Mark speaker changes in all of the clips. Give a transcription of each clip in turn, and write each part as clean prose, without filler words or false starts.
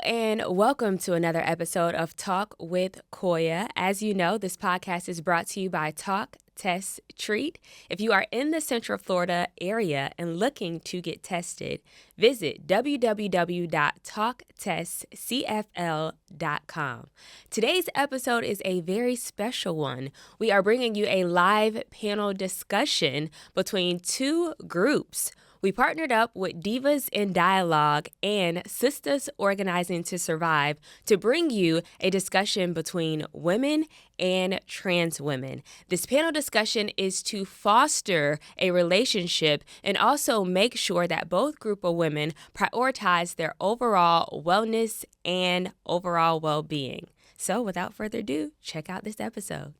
Speaker 1: and welcome to another episode of Talk with Koiya. As you know, this podcast is brought to you by Talk, Test, Treat. If you are in the Central Florida area and looking to get tested, visit www.talktestcfl.com. Today's episode is a very special one. We are bringing you a live panel discussion between two groups. We partnered up with Divas in Dialogue and Sisters Organizing to Survive to bring you a discussion between women and trans women. This panel discussion is to foster a relationship and also make sure that both group of women prioritize their overall wellness and overall well-being. So without further ado, check out this episode.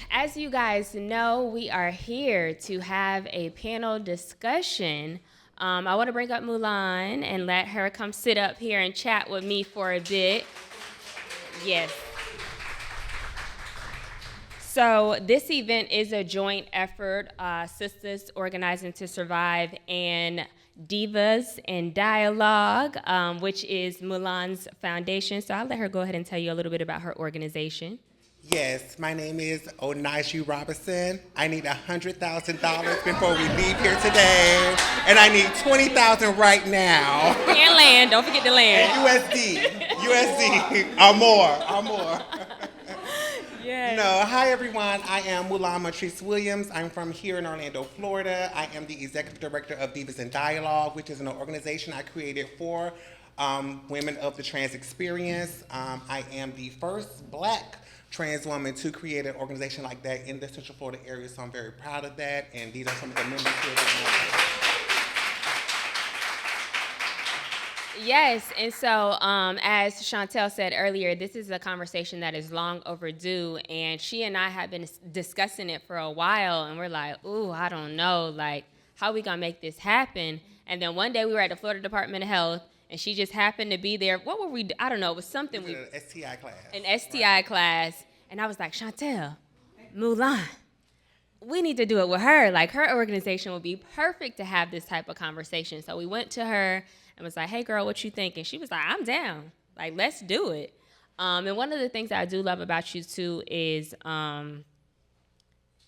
Speaker 1: As you guys know, we are here to have a panel discussion. I want to bring up Mulan and let her come sit up here and chat with me for a bit. Yes. So this event is a joint effort, Sisters Organizing to Survive and Divas in Dialogue, which is Mulan's foundation. So I'll let her go ahead and tell you a little bit about her organization.
Speaker 2: Yes, my name is Onaji Robinson. I need $100,000 before we leave here today, and I need $20,000 right now.
Speaker 1: And land, don't forget the land.
Speaker 2: And USD, or more.
Speaker 1: Yes.
Speaker 2: No, hi everyone. I am Mulan Matrice Williams. I'm from here in Orlando, Florida. I am the executive director of Divas in Dialogue, which is an organization I created for women of the trans experience. I am the first Black trans woman to create an organization like that in the Central Florida area, so I'm very proud of that, and these are some of the members here.
Speaker 1: Yes, and so as Chantel said earlier, this is a conversation that is long overdue, and she and I have been discussing it for a while, and we're like, ooh, I don't know, like, how we gonna make this happen? And then one day we were at the Florida Department of Health, and she just happened to be there. What were we? I don't know. It was something
Speaker 2: An STI class.
Speaker 1: An STI class, and I was like, Chantel, Mulan, we need to do it with her. Like, her organization would be perfect to have this type of conversation. So we went to her and was like, hey, girl, what you think? And she was like, I'm down. Like, let's do it. And one of the things that I do love about you, too, is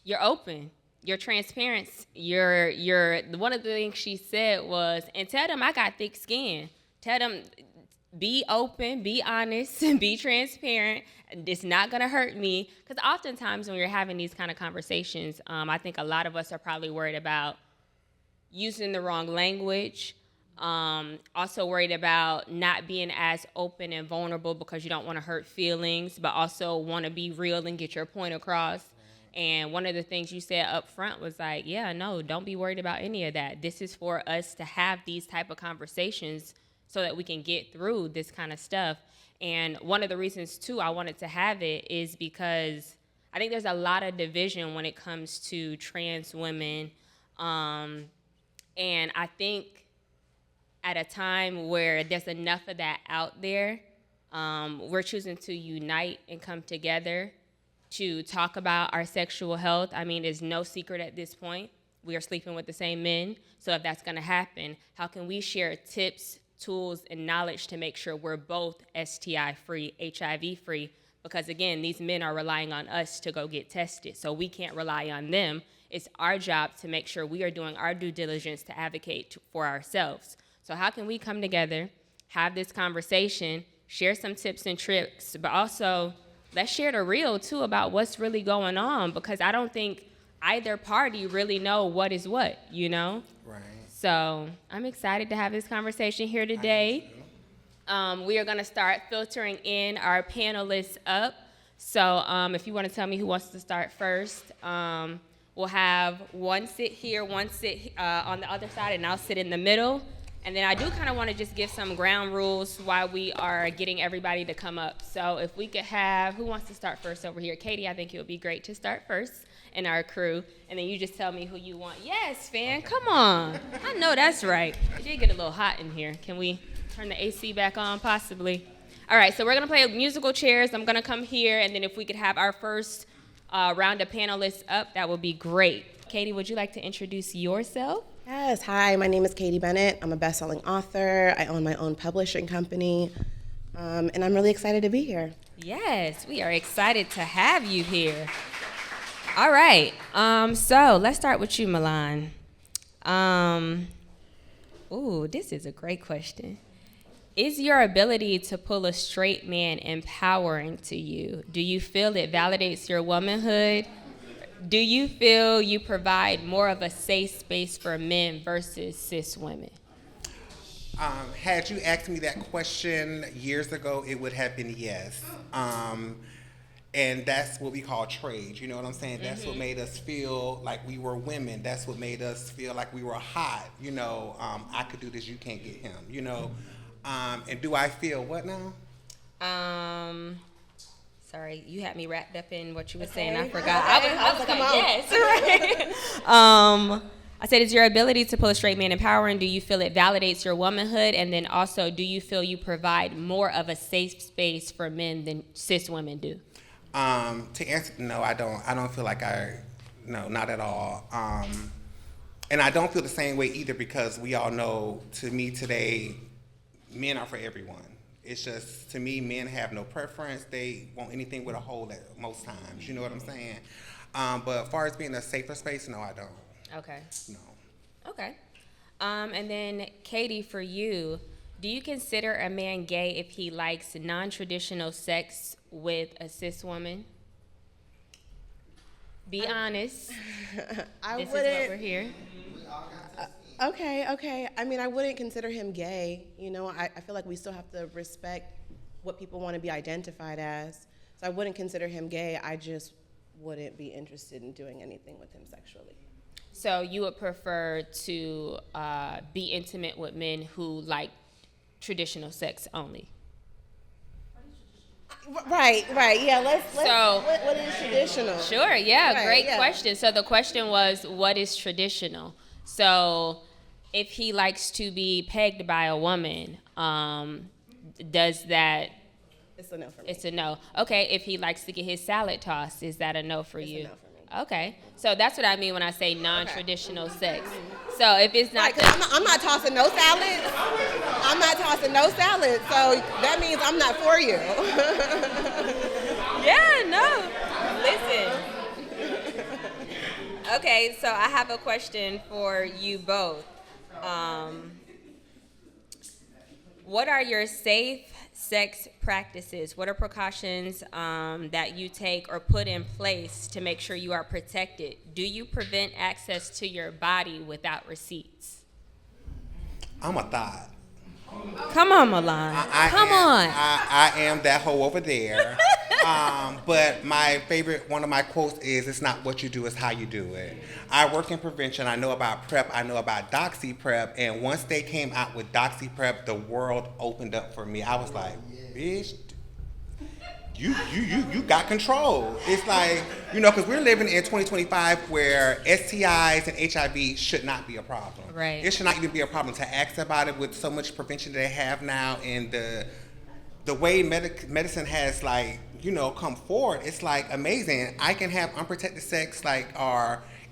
Speaker 1: you're open. You're transparent. You're one of the things she said was, and tell them I got thick skin. Tell them, be open, be honest, be transparent. It's not going to hurt me. Because oftentimes when you're having these kind of conversations, I think a lot of us are probably worried about using the wrong language, also worried about not being as open and vulnerable because you don't want to hurt feelings, but also want to be real and get your point across. And one of the things you said up front was like, yeah, no, don't be worried about any of that. This is for us to have these type of conversations so that we can get through this kind of stuff. And one of the reasons, too, I wanted to have it is because I think there's a lot of division when it comes to trans women. And I think at a time where there's enough of that out there, we're choosing to unite and come together to talk about our sexual health. I mean, it's no secret at this point. We are sleeping with the same men. So if that's going to happen, how can we share tips, tools, and knowledge to make sure we're both STI-free, HIV-free? Because, again, these men are relying on us to go get tested, so we can't rely on them. It's our job to make sure we are doing our due diligence to advocate for ourselves. So how can we come together, have this conversation, share some tips and tricks, but also let's share the real, too, about what's really going on, because I don't think either party really know what is what, you know?
Speaker 2: Right.
Speaker 1: So I'm excited to have this conversation here today. We are going to start filtering in our panelists up. So if you want to tell me who wants to start first, we'll have one sit here, one sit on the other side, and I'll sit in the middle. And then I do kind of want to just give some ground rules while we are getting everybody to come up. So if we could have, who wants to start first over here? Katie, I think it would be great to start first in our crew. And then you just tell me who you want. Yes, fan, come on. I know that's right. It did get a little hot in here. Can we turn the AC back on, possibly? All right, so we're going to play musical chairs. I'm going to come here, and then if we could have our first round of panelists up, that would be great. Katie, would you like to introduce yourself?
Speaker 3: Yes, hi, my name is Katie Bennett. I'm a best-selling author. I own my own publishing company. And I'm really excited to be here.
Speaker 1: Yes, we are excited to have you here. All right. So let's start with you, Milan. This is a great question. Is your ability to pull a straight man empowering to you? Do you feel it validates your womanhood? Do you feel you provide more of a safe space for men versus cis women?
Speaker 2: Had you asked me that question years ago, it would have been yes. And that's what we call trade. You know what I'm saying? That's what made us feel like we were women. That's what made us feel like we were hot. I could do this, you can't get him. And do I feel what now?
Speaker 1: Sorry, you had me wrapped up in what you were
Speaker 3: Okay.
Speaker 1: saying. I forgot.
Speaker 3: Okay.
Speaker 1: I was
Speaker 3: Come
Speaker 1: like,
Speaker 3: on.
Speaker 1: yes, right. I said, is your ability to pull a straight man empowering? Do you feel it validates your womanhood? And then also, do you feel you provide more of a safe space for men than cis women do?
Speaker 2: To answer, no, I don't. I don't feel like no, not at all. And I don't feel the same way either because we all know, to me today, men are for everyone. It's just, to me, men have no preference. They want anything with a hole at most times. You know what I'm saying? But as far as being a safer space, no, I don't.
Speaker 1: Okay.
Speaker 2: No.
Speaker 1: Okay. And then, Katie, for you, do you consider a man gay if he likes non-traditional sex with a cis woman? Be honest. This is what we're here.
Speaker 3: Okay. I mean, I wouldn't consider him gay. I feel like we still have to respect what people want to be identified as. So I wouldn't consider him gay. I just wouldn't be interested in doing anything with him sexually.
Speaker 1: So you would prefer to be intimate with men who like traditional sex only?
Speaker 3: Right. Yeah, let's
Speaker 1: So-
Speaker 3: what is traditional?
Speaker 1: Sure, yeah,
Speaker 3: Right,
Speaker 1: great
Speaker 3: yeah.
Speaker 1: question. So the question was, what is traditional? So if he likes to be pegged by a woman, does that,
Speaker 3: It's a no for me.
Speaker 1: it's a no. Okay, if he likes to get his salad tossed, is that a no for
Speaker 3: It's a
Speaker 1: you?
Speaker 3: no for me.
Speaker 1: Okay, so that's what I mean when I say non-traditional sex. So if it's not,
Speaker 3: Right, 'cause I'm not tossing no salad. I'm not tossing no salad, so that means I'm not for you.
Speaker 1: yeah, no, listen. Okay, so I have a question for you both. What are your safe sex practices? What are precautions that you take or put in place to make sure you are protected? Do you prevent access to your body without receipts?
Speaker 2: I'm a thought.
Speaker 1: Come on, Milan. Come on.
Speaker 2: I am that hoe over there. But one of my quotes is, it's not what you do, it's how you do it. I work in prevention. I know about PrEP. I know about Doxy PrEP. And once they came out with Doxy PrEP, the world opened up for me. I was like, bitch, you got control. It's like, because we're living in 2025 where STIs and HIV should not be a problem.
Speaker 1: Right.
Speaker 2: It should not even be a problem to ask about it with so much prevention they have now, and the way medicine has come forward. It's like amazing. I can have unprotected sex,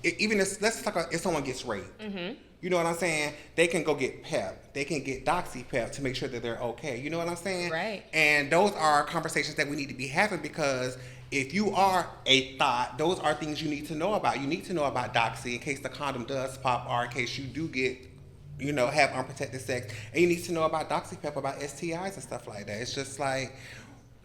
Speaker 2: even if, let's talk about if someone gets raped.
Speaker 1: Mm-hmm.
Speaker 2: You know what I'm saying? They can go get PEP. They can get Doxy PEP to make sure that they're okay. You know what I'm saying?
Speaker 1: Right.
Speaker 2: And those are conversations that we need to be having, because if you are a thought, those are things you need to know about. You need to know about Doxy in case the condom does pop, or in case you do get, have unprotected sex. And you need to know about Doxy PEP, about STIs and stuff like that. It's just like,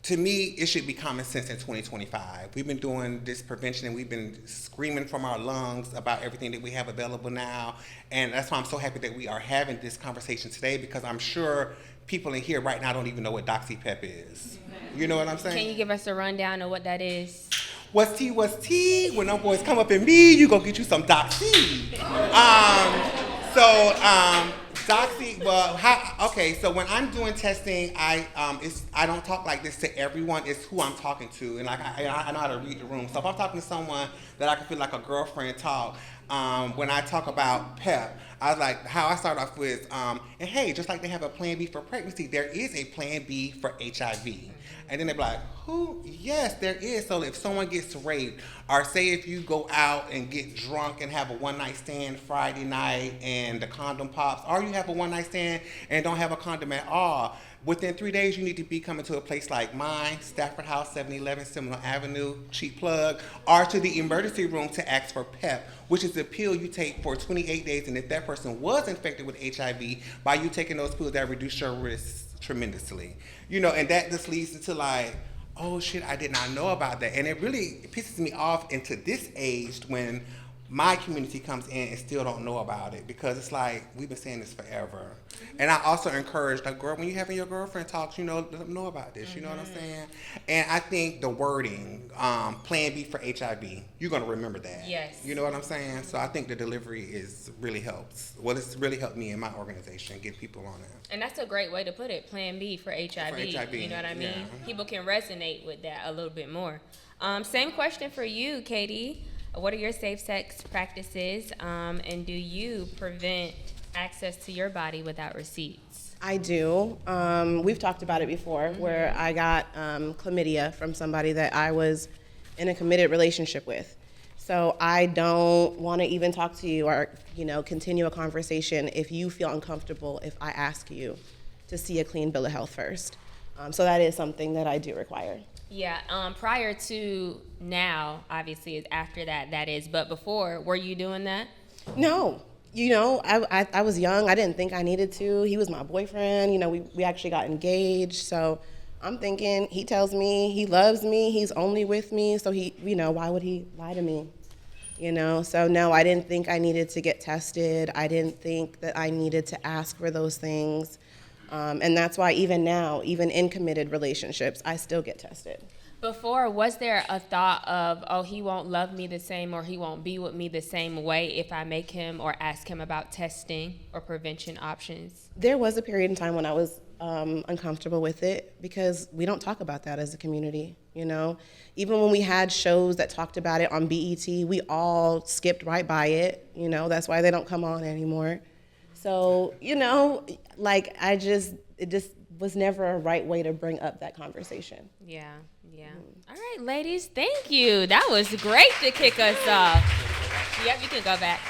Speaker 2: to me, it should be common sense in 2025. We've been doing this prevention, and we've been screaming from our lungs about everything that we have available now. And that's why I'm so happy that we are having this conversation today, because I'm sure people in here right now don't even know what Doxy PEP is. You know what I'm saying?
Speaker 1: Can you give us a rundown of what that is?
Speaker 2: What's tea? When them boys come up in me, you go get you some Doxy. Doxy, so when I'm doing testing, I don't talk like this to everyone. It's who I'm talking to, and I know how to read the room. So if I'm talking to someone that I can feel like a girlfriend talk, when I talk about PEP, I was like, how I start off with, and hey, just like they have a plan B for pregnancy, there is a plan B for HIV. And then they're like, who? Yes, there is. So if someone gets raped, or say if you go out and get drunk and have a one-night stand Friday night and the condom pops, or you have a one-night stand and don't don't have a condom at all, within 3 days, you need to be coming to a place like mine, Stafford House, 711 Seminole Avenue, cheap plug, or to the emergency room to ask for PEP, which is a pill you take for 28 days. And if that person was infected with HIV, by you taking those pills, that reduce your risk tremendously. You know, and that just leads into like, oh shit, I did not know about that. And it really pisses me off into this age when my community comes in and still don't know about it, because it's like, we've been saying this forever. And I also encourage, like, girl, when you're having your girlfriend talks, you know, let them know about this, you know what I'm saying? And I think the wording, Plan B for HIV, you're going to remember that.
Speaker 1: Yes.
Speaker 2: You know what I'm saying? So I think the delivery really helps. Well, it's really helped me in my organization, get people on it.
Speaker 1: And that's a great way to put it, Plan B for HIV.
Speaker 2: For HIV,
Speaker 1: you know what I mean?
Speaker 2: yeah.
Speaker 1: People can resonate with that a little bit more. Same question for you, Katie. What are your safe sex practices, and do you prevent access to your body without receipts?
Speaker 3: I do. We've talked about it before, where I got chlamydia from somebody that I was in a committed relationship with. So I don't want to even talk to you or, you know, continue a conversation if you feel uncomfortable if I ask you to see a clean bill of health first. So that is something that I do require.
Speaker 1: Yeah, prior to now, obviously, it's after that is. But before, were you doing that?
Speaker 3: No. You know, I was young. I didn't think I needed to. He was my boyfriend. You know, we actually got engaged. So I'm thinking, he tells me he loves me. He's only with me. So he, you know, why would he lie to me? You know, so no, I didn't think I needed to get tested. I didn't think that I needed to ask for those things. And that's why even now, even in committed relationships, I still get tested.
Speaker 1: Before, was there a thought of, oh, he won't love me the same, or he won't be with me the same way if I make him or ask him about testing or prevention options?
Speaker 3: There was a period in time when I was uncomfortable with it, because we don't talk about that as a community, you know? Even when we had shows that talked about it on BET, we all skipped right by it, you know? That's why they don't come on anymore. So, you know, like, it just was never a right way to bring up that conversation.
Speaker 1: Yeah. All right, ladies, thank you. That was great to kick us off. Yep, you can go back.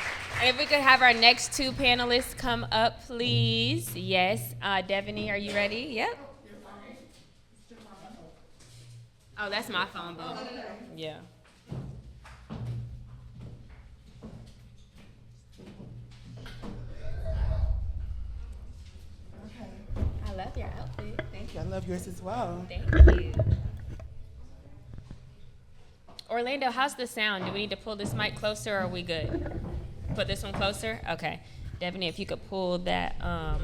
Speaker 1: And if we could have our next two panelists come up, please. Yes, Devaney, are you ready? Yep. Oh, that's my phone, boo. Yeah. I love your outfit. Thank you.
Speaker 4: I love yours as well.
Speaker 1: Thank you. Orlando, how's the sound? Do we need to pull this mic closer, or are we good? Put this one closer? Okay. Devaney, if you could pull that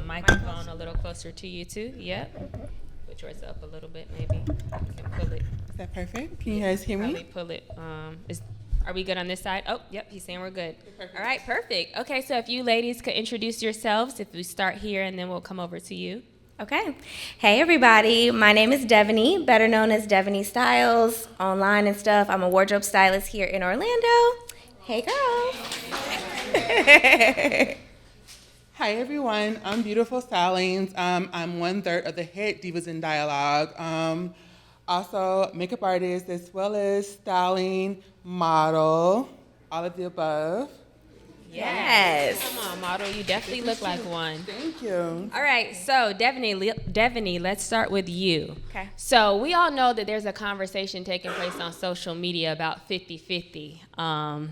Speaker 1: microphone a little closer to you too. Yep. Put yours up a little bit, maybe. You can pull it.
Speaker 4: Is that perfect? Can you guys hear
Speaker 1: Probably
Speaker 4: me?
Speaker 1: pull it. Are we good on this side? Oh, yep, he's saying we're good. All right, perfect. Okay, so if you ladies could introduce yourselves, if we start here, and then we'll come over to you.
Speaker 5: Okay. Hey, everybody. My name is Devaney, better known as Devaney Styles, online and stuff. I'm a wardrobe stylist here in Orlando. Hey, girl.
Speaker 4: Hi, everyone. I'm Beautiful Stylings. I'm 1/3 of the head Divas in Dialogue. Also, makeup artist, as well as styling, model, all of the above.
Speaker 5: Yes.
Speaker 1: Come on, model. You definitely look like one.
Speaker 4: Thank you.
Speaker 1: All right, so Devaney, let's start with you.
Speaker 5: Okay.
Speaker 1: So we all know that there's a conversation taking place on social media about 50-50.
Speaker 5: Child,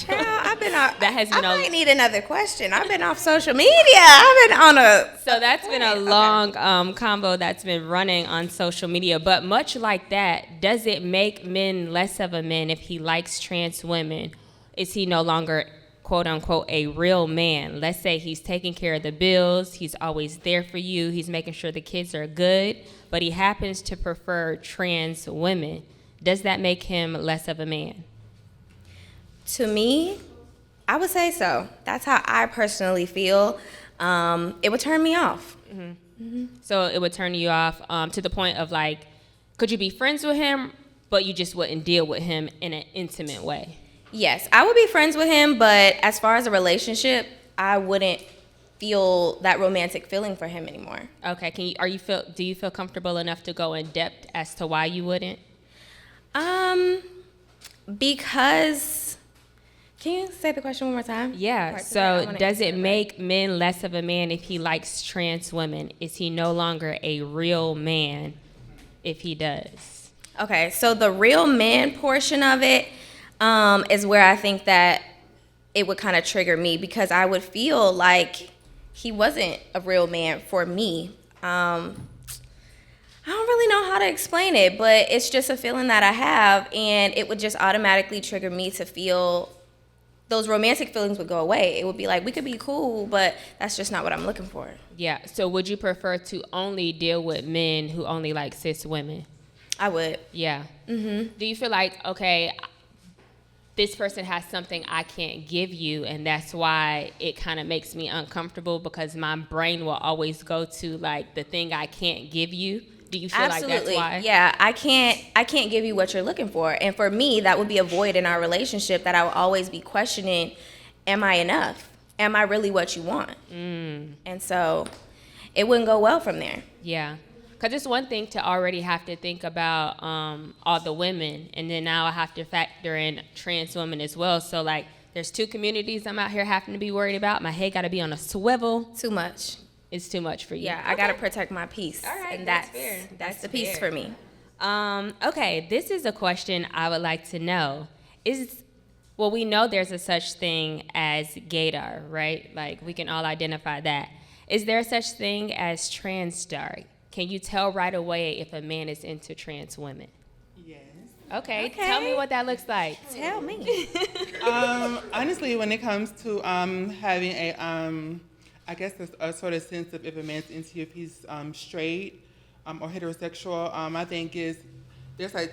Speaker 5: I've been off.
Speaker 1: That has been
Speaker 5: I
Speaker 1: a-
Speaker 5: might need another question. I've been off social media. I've been on a.
Speaker 1: So that's been a long combo that's been running on social media. But much like that, does it make men less of a man if he likes trans women? Is he no longer, quote unquote, a real man? Let's say he's taking care of the bills, he's always there for you, he's making sure the kids are good, but he happens to prefer trans women. Does that make him less of a man?
Speaker 5: To me, I would say so. That's how I personally feel. It would turn me off.
Speaker 1: So it would turn you off to the point of, like, could you be friends with him, but you just wouldn't deal with him in an intimate way?
Speaker 5: Yes, I would be friends with him, but as far as a relationship, I wouldn't feel that romantic feeling for him anymore.
Speaker 1: Okay, do you feel comfortable enough to go in depth as to why you wouldn't?
Speaker 5: Because Can you say the question one more time?
Speaker 1: Yeah,
Speaker 5: Parts of that, I
Speaker 1: so
Speaker 5: wanna
Speaker 1: does
Speaker 5: answer
Speaker 1: it
Speaker 5: right.
Speaker 1: make men less of a man if he likes trans women? Is he no longer a real man if he does?
Speaker 5: Okay, so the real man portion of it is where I think that it would kind of trigger me, because I would feel like he wasn't a real man for me. I don't really know how to explain it, but it's just a feeling that I have, and it would just automatically trigger me to feel those romantic feelings would go away. It would be like, we could be cool, but that's just not what I'm looking for.
Speaker 1: Yeah, so would you prefer to only deal with men who only like cis women?
Speaker 5: I would.
Speaker 1: Yeah. Mm-hmm. Do you feel like, okay, this person has something I can't give you, and that's why it kind of makes me uncomfortable, because my brain will always go to like the thing I can't give you? Do you feel
Speaker 5: Absolutely.
Speaker 1: like that's why?
Speaker 5: Yeah, I can't give you what you're looking for. And for me, that would be a void in our relationship that I will always be questioning, am I enough? Am I really what you want? And so it wouldn't go well from there.
Speaker 1: Yeah. Because it's one thing to already have to think about all the women, and then now I have to factor in trans women as well. So, like, there's two communities I'm out here having to be worried about. My head got to be on a swivel.
Speaker 5: Too much.
Speaker 1: It's too much for you.
Speaker 5: Yeah, I got to protect my peace.
Speaker 1: All right,
Speaker 5: and
Speaker 1: that's fair.
Speaker 5: That's the
Speaker 1: That's
Speaker 5: peace
Speaker 1: fair.
Speaker 5: for me.
Speaker 1: Okay, this is a question I would like to know. Well, we know there's a such thing as gaydar, right? Like, we can all identify that. Is there such thing as transdar? Can you tell right away if a man is into trans women?
Speaker 4: Yes.
Speaker 1: Okay,
Speaker 5: Okay.
Speaker 1: tell me what that looks like.
Speaker 5: Tell me.
Speaker 4: Honestly, when it comes to having a, I guess a sort of sense of if a man's into you, if he's straight or heterosexual, I think there's like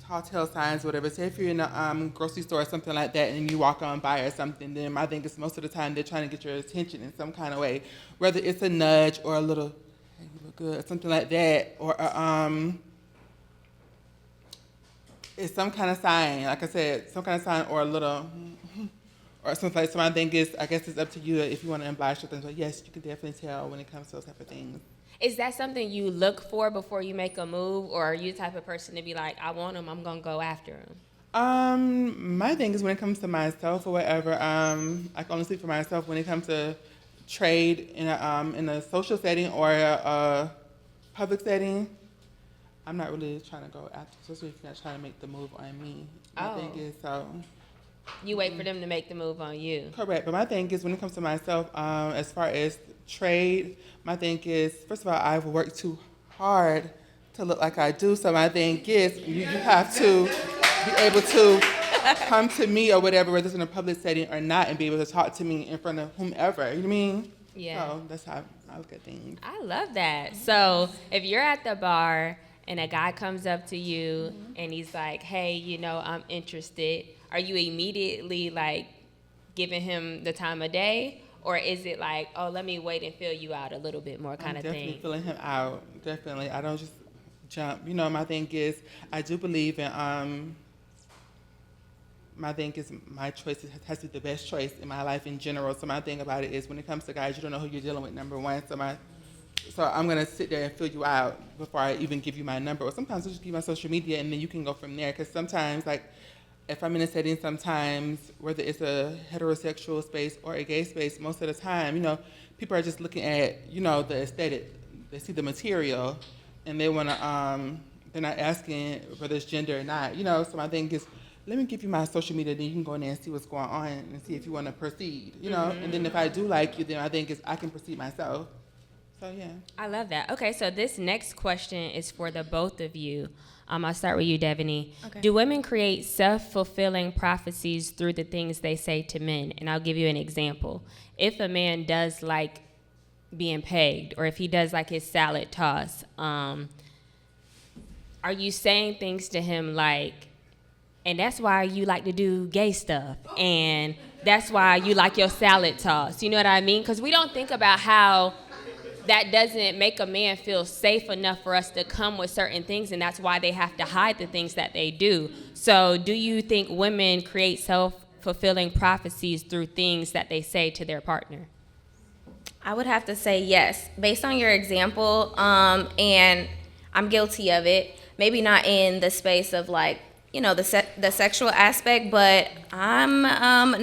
Speaker 4: tall tale signs, whatever. Say if you're in a grocery store or something like that, and you walk on by or something, then I think it's most of the time they're trying to get your attention in some kind of way, whether it's a nudge or a little, hey, you look good, or something like that, or it's some kind of sign, like I said, some kind of sign or a little, or something like. So I think I guess it's up to you if you want to oblige with things. But yes, you can definitely tell when it comes to those type of things.
Speaker 1: Is that something you look for before you make a move, or are you the type of person to be like, I want him, I'm gonna go after him?
Speaker 4: My thing is when it comes to myself or whatever, I can only speak for myself when it comes to trade in a social setting or a public setting. I'm not really trying to go after, especially if you're not trying to make the move on me. My thing is
Speaker 1: You wait for them to make the move on you.
Speaker 4: correct, but my thing is when it comes to myself, as far as trade, my thing is, first of all, I've worked too hard to look like I do, so my thing is you have to be able to come to me or whatever, whether it's in a public setting or not, and be able to talk to me in front of whomever, you know what I mean?
Speaker 1: Yeah.
Speaker 4: So that's how I look at things.
Speaker 1: I love that. So if you're at the bar and a guy comes up to you and he's like, hey, you know, I'm interested, are you immediately like giving him the time of day? Or is it like, oh, let me wait and feel you out a little bit more kind
Speaker 4: I'm
Speaker 1: of
Speaker 4: definitely
Speaker 1: thing?
Speaker 4: feeling him out. Definitely. I don't just jump. You know, my thing is, I do believe in, my thing is my choice has to be the best choice in my life in general. So my thing about it is when it comes to guys, you don't know who you're dealing with, number one. So I'm going to sit there and fill you out before I even give you my number. Or sometimes I'll just give you my social media and then you can go from there. Because sometimes, like, if I'm in a setting sometimes, whether it's a heterosexual space or a gay space, most of the time, you know, people are just looking at, you know, the aesthetic. They see the material, and they want to, they're not asking whether it's gender or not, you know. So my thing is, let me give you my social media, then you can go in there and see what's going on and see if you want to proceed, you know. And then if I do like you, then I think I can proceed myself. So, yeah.
Speaker 1: I love that. Okay, so this next question is for the both of you. I'll start with you, Devaney.
Speaker 5: Okay.
Speaker 1: Do women create self-fulfilling prophecies through the things they say to men? And I'll give you an example. If a man does like being pegged, or if he does like his salad toss, are you saying things to him like, and that's why you like to do gay stuff, and that's why you like your salad toss? You know what I mean? Because we don't think about how that doesn't make a man feel safe enough for us to come with certain things, and that's why they have to hide the things that they do. So do you think women create self-fulfilling prophecies through things that they say to their partner?
Speaker 5: I would have to say yes. Based on your example, and I'm guilty of it, maybe not in the space of like the sexual aspect, but I'm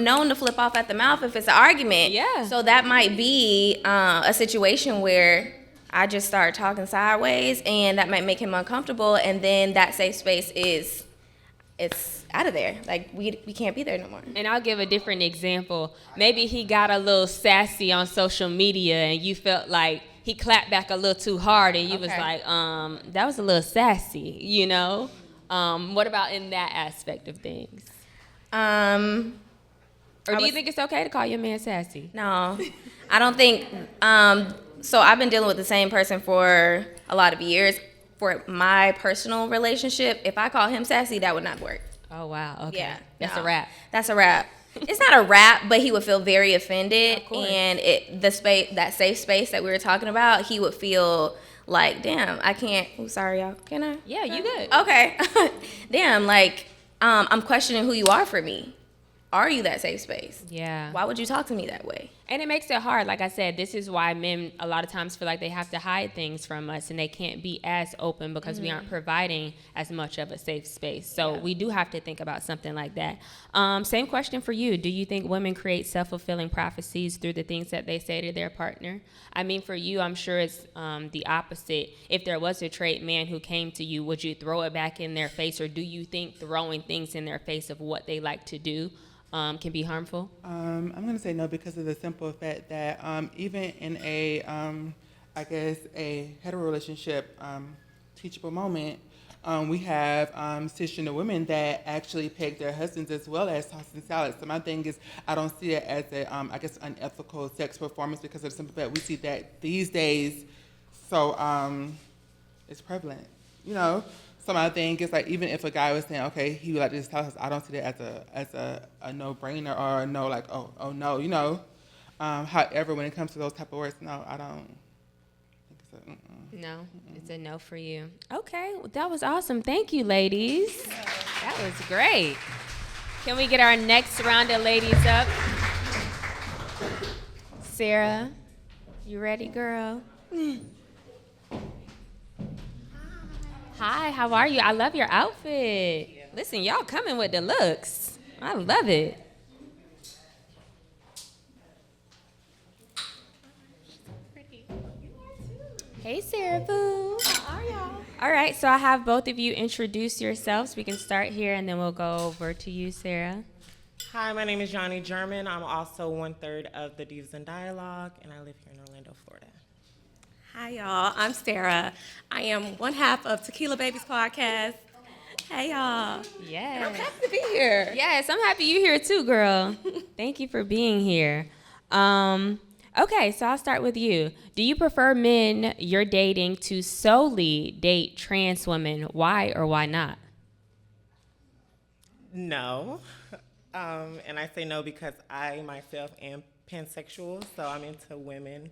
Speaker 5: known to flip off at the mouth if it's an argument.
Speaker 1: Yeah.
Speaker 5: So that might be a situation where I just start talking sideways, and that might make him uncomfortable, and then that safe space it's out of there. Like we can't be there no more.
Speaker 1: And I'll give a different example. Maybe he got a little sassy on social media and you felt like he clapped back a little too hard and you was like, that was a little sassy, you know? What about in that aspect of things? Or do you think it's okay to call your man sassy?
Speaker 5: No, I don't think. So I've been dealing with the same person for a lot of years. For my personal relationship, if I call him sassy, that would not work.
Speaker 1: Oh, wow. Okay.
Speaker 5: Yeah,
Speaker 1: That's
Speaker 5: no.
Speaker 1: a wrap.
Speaker 5: That's a wrap. It's not a wrap, but he would feel very offended,
Speaker 1: Of course.
Speaker 5: and that safe space that we were talking about, he would feel like, damn, I can't. Oh, sorry, y'all. Can I?
Speaker 1: Yeah, you good.
Speaker 5: Okay. Damn, like, I'm questioning who you are for me. Are you that safe space?
Speaker 1: Yeah.
Speaker 5: Why would you talk to me that way?
Speaker 1: And it makes it hard. Like I said, this is why men a lot of times feel like they have to hide things from us and they can't be as open because we aren't providing as much of a safe space. So we do have to think about something like that. Same question for you. Do you think women create self-fulfilling prophecies through the things that they say to their partner? I mean, for you, I'm sure it's the opposite. If there was a straight man who came to you, would you throw it back in their face, or do you think throwing things in their face of what they like to do can be harmful?
Speaker 4: I'm going to say no because of the simple fact that even in a, I guess, a hetero relationship teachable moment, we have cisgender women that actually peg their husbands as well as tossing salads. So my thing is, I don't see it as a, I guess, unethical sex performance because of the simple fact we see that these days, so it's prevalent, you know. So my thing is, like, even if a guy was saying, okay, he would like to just tell us, I don't see that as a no-brainer or a no, like, oh no, you know. However, when it comes to those type of words, no, I don't think it's a,
Speaker 1: No, it's a no for you. Okay, well, that was awesome. Thank you, ladies. That was great. Can we get our next round of ladies up? Sarah, you ready, girl? Hi, how are you? I love your outfit. Listen, y'all coming with the looks. I love it. Hey, Sarah Boo.
Speaker 6: How are y'all?
Speaker 1: All right, so I have both of you introduce yourselves. We can start here, and then we'll go over to you, Sarah.
Speaker 6: Hi, my name is Johnny German. I'm also 1/3 of the Divas in Dialogue, and I live here in Orlando, Florida.
Speaker 7: Hi, y'all. I'm Sarah. I am one half of Tequila Babies podcast. Hey, y'all.
Speaker 1: Yes.
Speaker 7: I'm happy to be here.
Speaker 1: Yes, I'm happy you're here too, girl. Thank you for being here. Okay, so I'll start with you. Do you prefer men you're dating to solely date trans women? Why or why not?
Speaker 6: No. And I say no because I myself am pansexual, so I'm into women,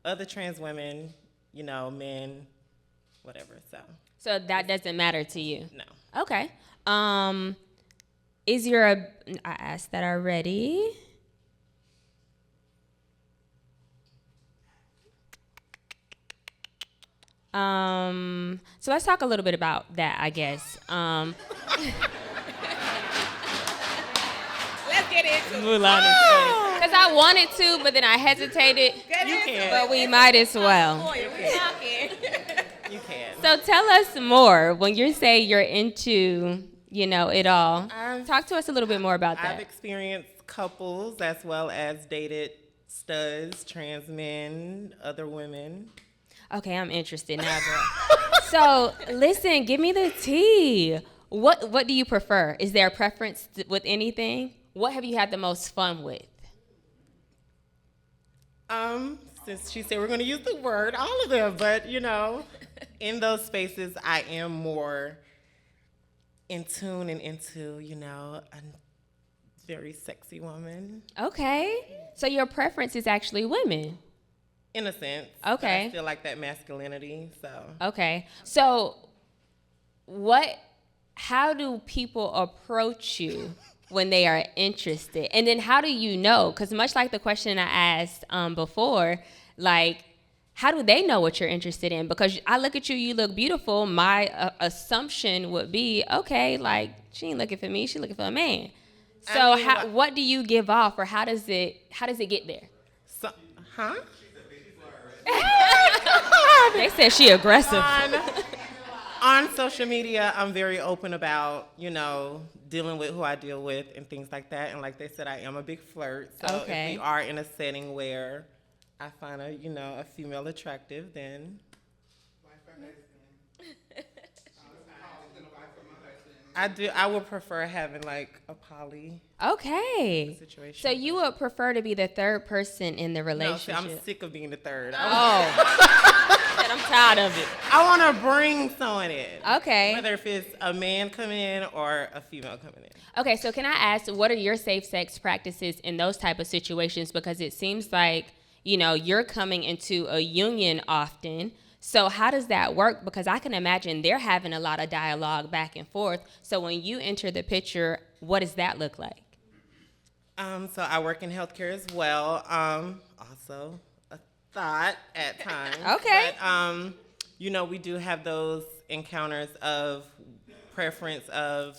Speaker 6: other trans women, you know, men, whatever, so
Speaker 1: So that doesn't matter to you?
Speaker 6: no.
Speaker 1: Okay. Is your, I asked that already. So let's talk a little bit about that, I guess.
Speaker 7: Let's get into it.
Speaker 1: Mulan is funny. Because I wanted to, but then I hesitated.
Speaker 6: You can.
Speaker 1: But we might as well.
Speaker 6: You can.
Speaker 1: So tell us more when you say you're into, you know, it all. Talk to us a little bit more about
Speaker 6: I've
Speaker 1: that.
Speaker 6: experienced couples as well as dated studs, trans men, other women.
Speaker 1: Okay, I'm interested now, girl. So listen, give me the tea. What do you prefer? Is there a preference with anything? What have you had the most fun with?
Speaker 6: Since she said we're going to use the word, all of them, but you know, in those spaces, I am more in tune and into, you know, a very sexy woman.
Speaker 1: Okay. So your preference is actually women.
Speaker 6: In a sense. but
Speaker 1: Okay.
Speaker 6: I still like that masculinity, so.
Speaker 1: Okay. So how do people approach you when they are interested? And then how do you know? Because much like the question I asked before, like, how do they know what you're interested in? Because I look at you, you look beautiful. My assumption would be, okay, like she ain't looking for me, she looking for a man. So what do you give off, or how does it get there?
Speaker 6: So, huh?
Speaker 1: They said she aggressive.
Speaker 6: On social media, I'm very open about, dealing with who I deal with and things like that. And like they said, I am a big flirt. So
Speaker 1: Okay.
Speaker 6: if we are in a setting where I find a female attractive, then I would prefer having like a poly
Speaker 1: Okay.
Speaker 6: situation.
Speaker 1: So you would prefer to be the third person in the
Speaker 6: No,
Speaker 1: relationship?
Speaker 6: see, I'm sick of being the third.
Speaker 1: I'm tired of it.
Speaker 6: I want to bring someone in.
Speaker 1: Okay.
Speaker 6: Whether if it's a man coming in or a female coming in.
Speaker 1: Okay, so can I ask, what are your safe sex practices in those type of situations? Because it seems like, you're coming into a union often. So how does that work? Because I can imagine they're having a lot of dialogue back and forth. So when you enter the picture, what does that look like?
Speaker 6: So I work in healthcare as well. Also a thought at times.
Speaker 1: Okay.
Speaker 6: But, we do have those encounters of preference of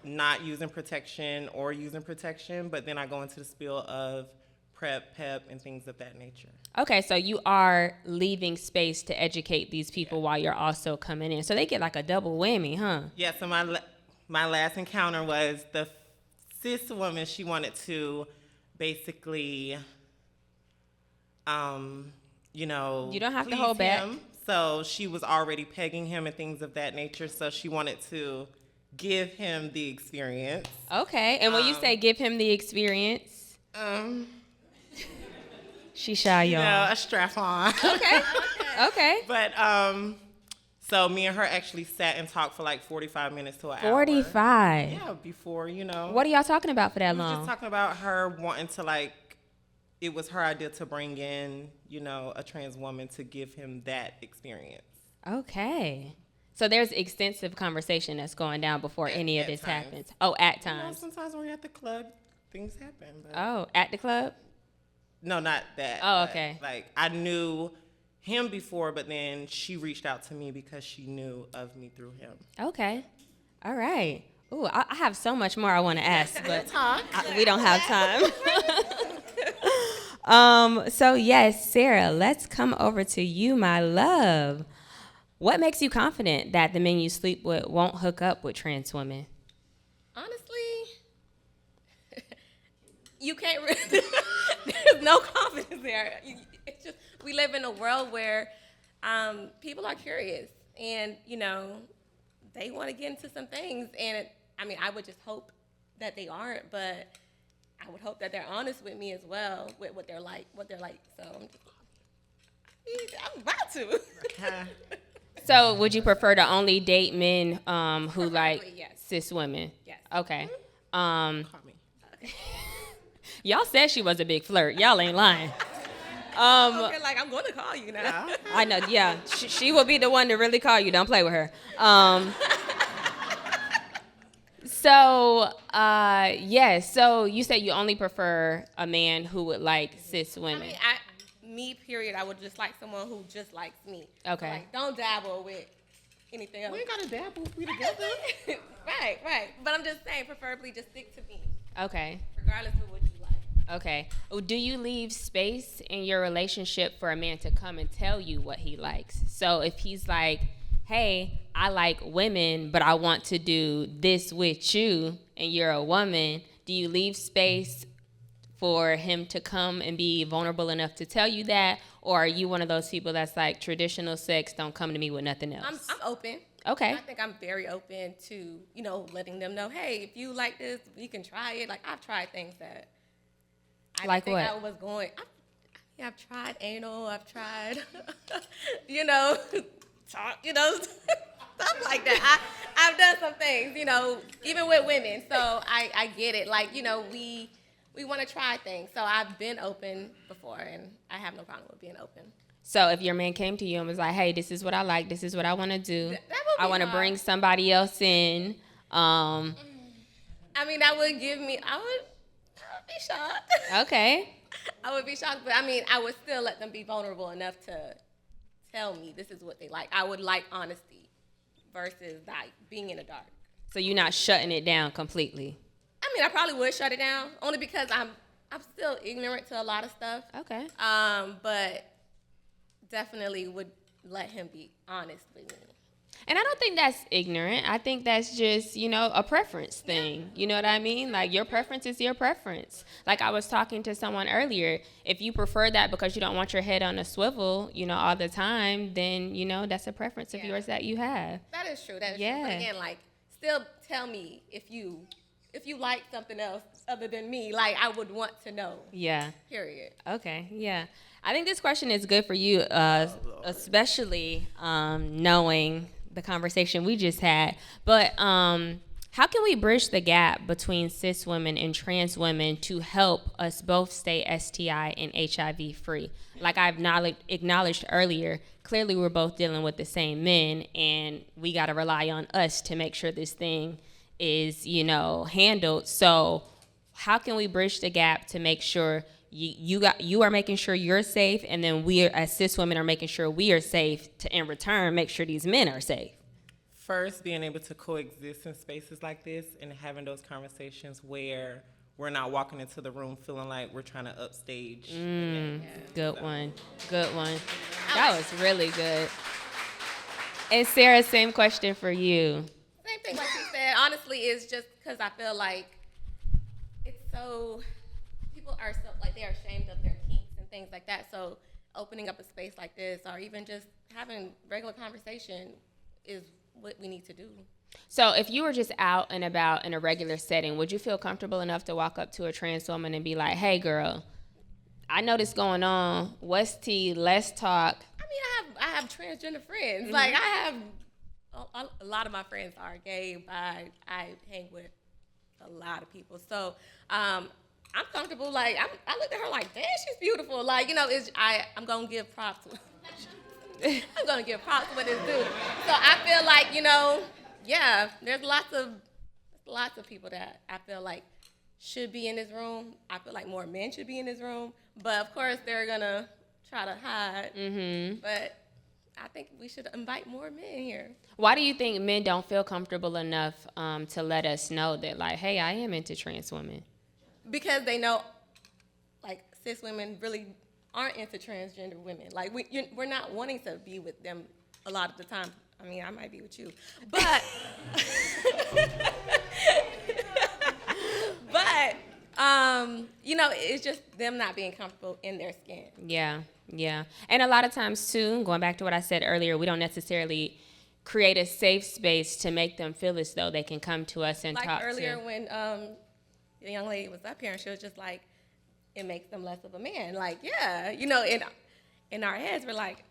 Speaker 6: not using protection or using protection, but then I go into the spiel of PrEP, PEP, and things of that nature.
Speaker 1: Okay, so you are leaving space to educate these people while you're also coming in. So they get like a double whammy, huh?
Speaker 6: Yeah, so my last encounter was the cis woman. She wanted to basically, you
Speaker 1: don't have to
Speaker 6: please
Speaker 1: hold back.
Speaker 6: him. So she was already pegging him and things of that nature. So she wanted to give him the experience.
Speaker 1: Okay, and when you say give him the experience, she shy, y'all.
Speaker 6: A strap on.
Speaker 1: Okay.
Speaker 6: But so me and her actually sat and talked for like 45 minutes to an hour.
Speaker 1: 45.
Speaker 6: Yeah, before,
Speaker 1: What are y'all talking about for that
Speaker 6: We was
Speaker 1: long?
Speaker 6: just talking about her wanting to it was her idea to bring in, a trans woman to give him that experience.
Speaker 1: Okay. So there's extensive conversation that's going down before any of
Speaker 6: at
Speaker 1: this
Speaker 6: times.
Speaker 1: happens. Oh, at times.
Speaker 6: Sometimes when you're at the club, things happen. But
Speaker 1: Oh, at the club?
Speaker 6: no, not that.
Speaker 1: Oh,
Speaker 6: but,
Speaker 1: okay.
Speaker 6: I knew him before, but then she reached out to me because she knew of me through him.
Speaker 1: Okay. All right. Ooh, I have so much more I want to ask, but we don't have time. So yes, Sarah, let's come over to you, my love. What makes you confident that the men you sleep with won't hook up with trans women?
Speaker 7: Honestly, you can't really, there's no confidence there. It's just, we live in a world where people are curious and, they want to get into some things. And I would just hope that they aren't, but I would hope that they're honest with me as well, with what they're like. So I'm about to.
Speaker 1: So would you prefer to only date men who like
Speaker 7: yes.
Speaker 1: cis women?
Speaker 7: Yes.
Speaker 1: Okay.
Speaker 6: Call me.
Speaker 1: Y'all said she was a big flirt. Y'all ain't lying.
Speaker 7: Okay, I'm going to call you now.
Speaker 1: I know, yeah. She will be the one to really call you. Don't play with her. So you said you only prefer a man who would like cis women.
Speaker 7: Period, I would just like someone who just likes me.
Speaker 1: Okay.
Speaker 7: So, don't dabble with anything else.
Speaker 6: We ain't got to dabble if we together.
Speaker 7: Right. But I'm just saying, preferably just stick to me,
Speaker 1: Okay.
Speaker 7: regardless of what you like.
Speaker 1: Okay. Do you leave space in your relationship for a man to come and tell you what he likes? So if he's like, hey, I like women, but I want to do this with you, and you're a woman, do you leave space for him to come and be vulnerable enough to tell you that? Or are you one of those people that's like, traditional sex, don't come to me with nothing else?
Speaker 7: I'm open.
Speaker 1: Okay.
Speaker 7: I think I'm very open to, letting them know, hey, if you like this, we can try it. Like, I've tried things that I
Speaker 1: Like
Speaker 7: didn't think
Speaker 1: what?
Speaker 7: I was going. I've tried anal. I've tried, talk, stuff like that. I've done some things, even with women. So I get it. Like, we want to try things. So I've been open before, and I have no problem with being open.
Speaker 1: So if your man came to you and was like, hey, this is what I like, this is what I want to do,
Speaker 7: That would be
Speaker 1: I want to
Speaker 7: hard.
Speaker 1: bring somebody else in,
Speaker 7: That would give me, I would be shocked.
Speaker 1: okay.
Speaker 7: I would be shocked, but I mean, I would still let them be vulnerable enough to tell me this is what they like. I would like honesty versus like being in the dark.
Speaker 1: So you're not shutting it down completely.
Speaker 7: I mean, I probably would shut it down only because I'm still ignorant to a lot of stuff.
Speaker 1: Okay.
Speaker 7: But definitely would let him be honest with me.
Speaker 1: And I don't think that's ignorant. I think that's just, a preference thing. You know what I mean? Like, your preference is your preference. Like, I was talking to someone earlier. If you prefer that because you don't want your head on a swivel, all the time, then, that's a preference of yours that you have.
Speaker 7: That is true. That is
Speaker 1: Yeah.
Speaker 7: true. But again, like, still tell me if you like something else other than me. Like, I would want to know.
Speaker 1: Yeah.
Speaker 7: Period.
Speaker 1: Okay. Yeah. I think this question is good for you, especially knowing the conversation we just had. But how can we bridge the gap between cis women and trans women to help us both stay STI and HIV free? Like I've acknowledged earlier, clearly we're both dealing with the same men, and we got to rely on us to make sure this thing is, handled. So how can we bridge the gap to make sure you are making sure you're safe, and then we as cis women are making sure we are safe to, in return, make sure these men are safe?
Speaker 6: First, being able to coexist in spaces like this and having those conversations where we're not walking into the room feeling like we're trying to upstage.
Speaker 1: Good one. That was really good. And Sarah, same question for you.
Speaker 7: Same thing like you said. Honestly, it's just because I feel like it's so, people are so, like, they're ashamed of their kinks and things like that. So opening up a space like this or even just having regular conversation is what we need to do.
Speaker 1: So if you were just out and about in a regular setting, would you feel comfortable enough to walk up to a trans woman and be like, hey, girl, I know this going on. What's tea? Let's talk.
Speaker 7: I mean, I have transgender friends. Mm-hmm. Like, I have a lot of my friends are gay, bi. I hang with a lot of people. So I'm comfortable. Like, I looked at her like, damn, she's beautiful. Like, I'm going to give props to I'm going to give props to what it's due. So I feel like, yeah, there's lots of people that I feel like should be in this room. I feel like more men should be in this room. But, of course, they're going to try to hide. Mm-hmm. But I think we should invite more men here.
Speaker 1: Why do you think men don't feel comfortable enough to let us know that, like, hey, I am into trans women?
Speaker 7: Because they know, like, cis women really aren't into transgender women. Like, we're not wanting to be with them a lot of the time. I mean, I might be with you. But, it's just them not being comfortable in their skin.
Speaker 1: Yeah. And a lot of times, too, going back to what I said earlier, we don't necessarily create a safe space to make them feel as though they can come to us and
Speaker 7: like
Speaker 1: talk
Speaker 7: earlier
Speaker 1: to.
Speaker 7: When the young lady was up here and she was just like, it makes them less of a man. Like, yeah, in our heads we're like,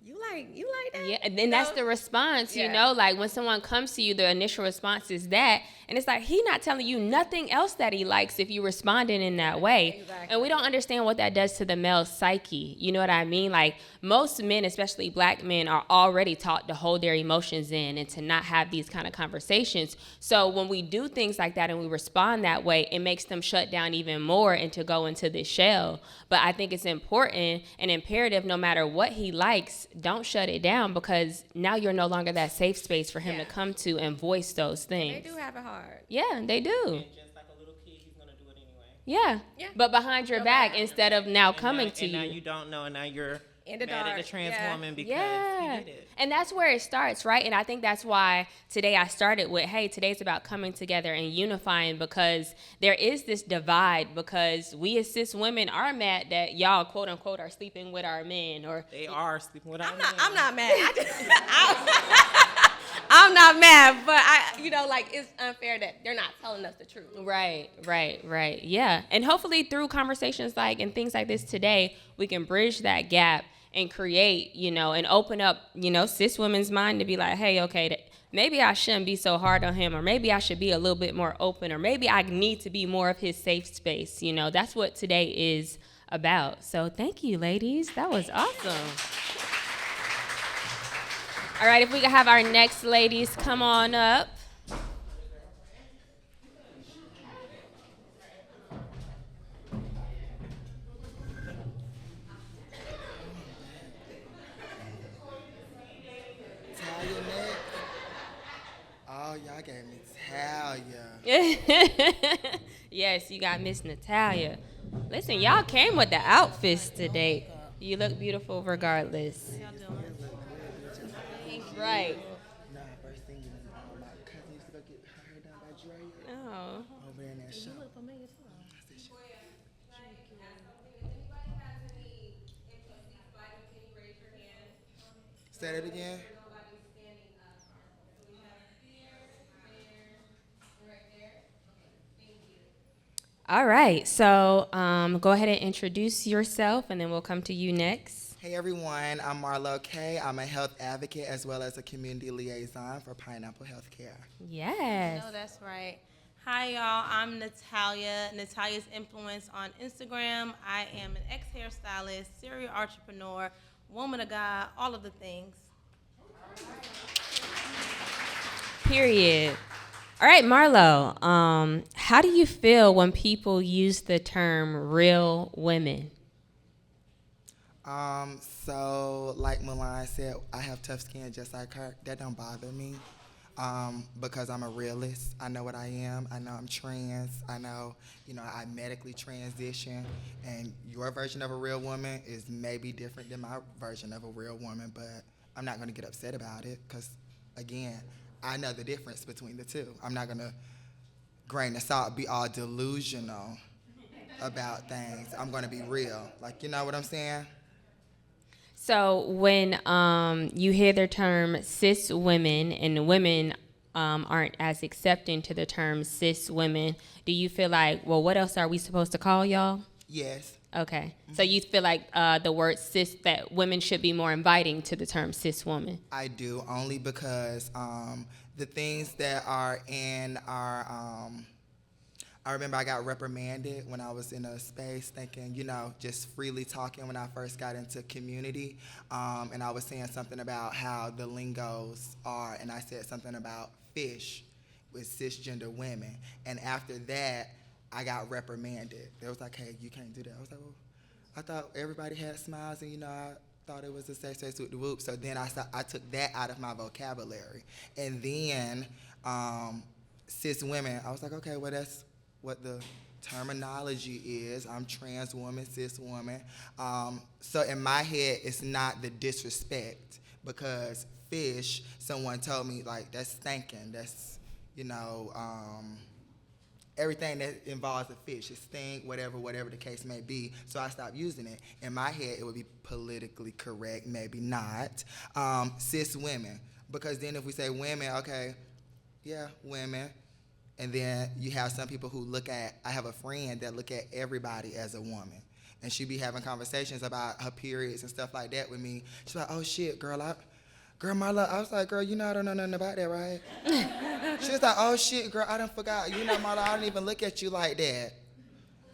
Speaker 7: you like that?
Speaker 1: Yeah, and then that's the response, like when someone comes to you, the initial response is that, and it's like, he not telling you nothing else that he likes if you responded in that way.
Speaker 7: Exactly.
Speaker 1: And we don't understand what that does to the male psyche. You know what I mean? Like, most men, especially black men, are already taught to hold their emotions in and to not have these kind of conversations. So when we do things like that and we respond that way, it makes them shut down even more and to go into this shell. But I think it's important and imperative, no matter what he likes, don't shut it down, because now you're no longer that safe space for him to come to and voice those things.
Speaker 7: They do have it hard.
Speaker 1: Yeah, they do.
Speaker 6: And just like a little kid, he's going to do it anyway.
Speaker 1: Yeah. But behind your back, instead of now coming to
Speaker 6: and
Speaker 1: you.
Speaker 6: now you don't know, and now you're
Speaker 7: In the
Speaker 6: mad
Speaker 7: dark.
Speaker 6: at the trans woman because
Speaker 1: Yeah.
Speaker 6: he did it.
Speaker 1: And that's where it starts, right? And I think that's why today I started with, hey, today's about coming together and unifying, because there is this divide, because we as cis women are mad that y'all, quote unquote, are sleeping with our men, or
Speaker 6: They are sleeping with our men.
Speaker 7: I'm not mad. I'm not mad, but it's unfair that they're not telling us the truth.
Speaker 1: Right. Yeah. And hopefully through conversations like and things like this today, we can bridge that gap and create, and open up, cis women's mind to be like, hey, okay, maybe I shouldn't be so hard on him, or maybe I should be a little bit more open, or maybe I need to be more of his safe space. That's what today is about. So thank you, ladies. That was awesome. All right, if we could have our next ladies come on up. Yes, you got Miss Natalia. Listen, y'all came with the outfits today. You look beautiful regardless. Right.
Speaker 8: Nah, first thing is my cousin used to go get her hair done by Drea
Speaker 1: Oh.
Speaker 8: over in that shop. Say that again.
Speaker 1: All right. So go ahead and introduce yourself, and then we'll come to you next.
Speaker 8: Hey everyone, I'm Marlo Kay. I'm a health advocate as well as a community liaison for Pineapple Healthcare.
Speaker 1: Yes.
Speaker 7: No, that's right. Hi, y'all. I'm Natalia. Natalia's Influence on Instagram. I am an ex-hairstylist, serial entrepreneur, woman of God, all of the things.
Speaker 1: Period. All right, Marlo. How do you feel when people use the term real women?
Speaker 8: So like Milan said, I have tough skin just like her. That don't bother me. Because I'm a realist. I know what I am. I know I'm trans. I know, I medically transition. And your version of a real woman is maybe different than my version of a real woman, but I'm not going to get upset about it because, again, I know the difference between the two. I'm not going to, grain of salt, be all delusional about things. I'm going to be real. Like, you know what I'm saying?
Speaker 1: So when you hear the term cis women and women aren't as accepting to the term cis women, do you feel like, well, what else are we supposed to call y'all?
Speaker 8: Yes.
Speaker 1: Okay. So you feel like the word cis, that women should be more inviting to the term cis woman?
Speaker 8: I do, only because the things that are in our, I remember I got reprimanded when I was in a space thinking, just freely talking when I first got into community. And I was saying something about how the lingos are, and I said something about fish with cisgender women. And after that, I got reprimanded. They was like, hey, you can't do that. I was like, well, I thought everybody had smiles, and I thought it was a safe space with the whoop. So then I took that out of my vocabulary. And then cis women, I was like, okay, well, that's what the terminology is. I'm trans woman, cis woman. So in my head, it's not the disrespect, because fish, someone told me, like, that's stinking. That's, everything that involves a fish, it stink, whatever the case may be. So I stopped using it. In my head, it would be politically correct, maybe not. Cis women, because then if we say women, okay, yeah, women. And then you have some people who I have a friend that look at everybody as a woman. And she be having conversations about her periods and stuff like that with me. She's like, oh shit, girl, Marla, I was like, girl, I don't know nothing about that, right? She was like, oh shit, girl, I done forgot. Marla, I don't even look at you like that.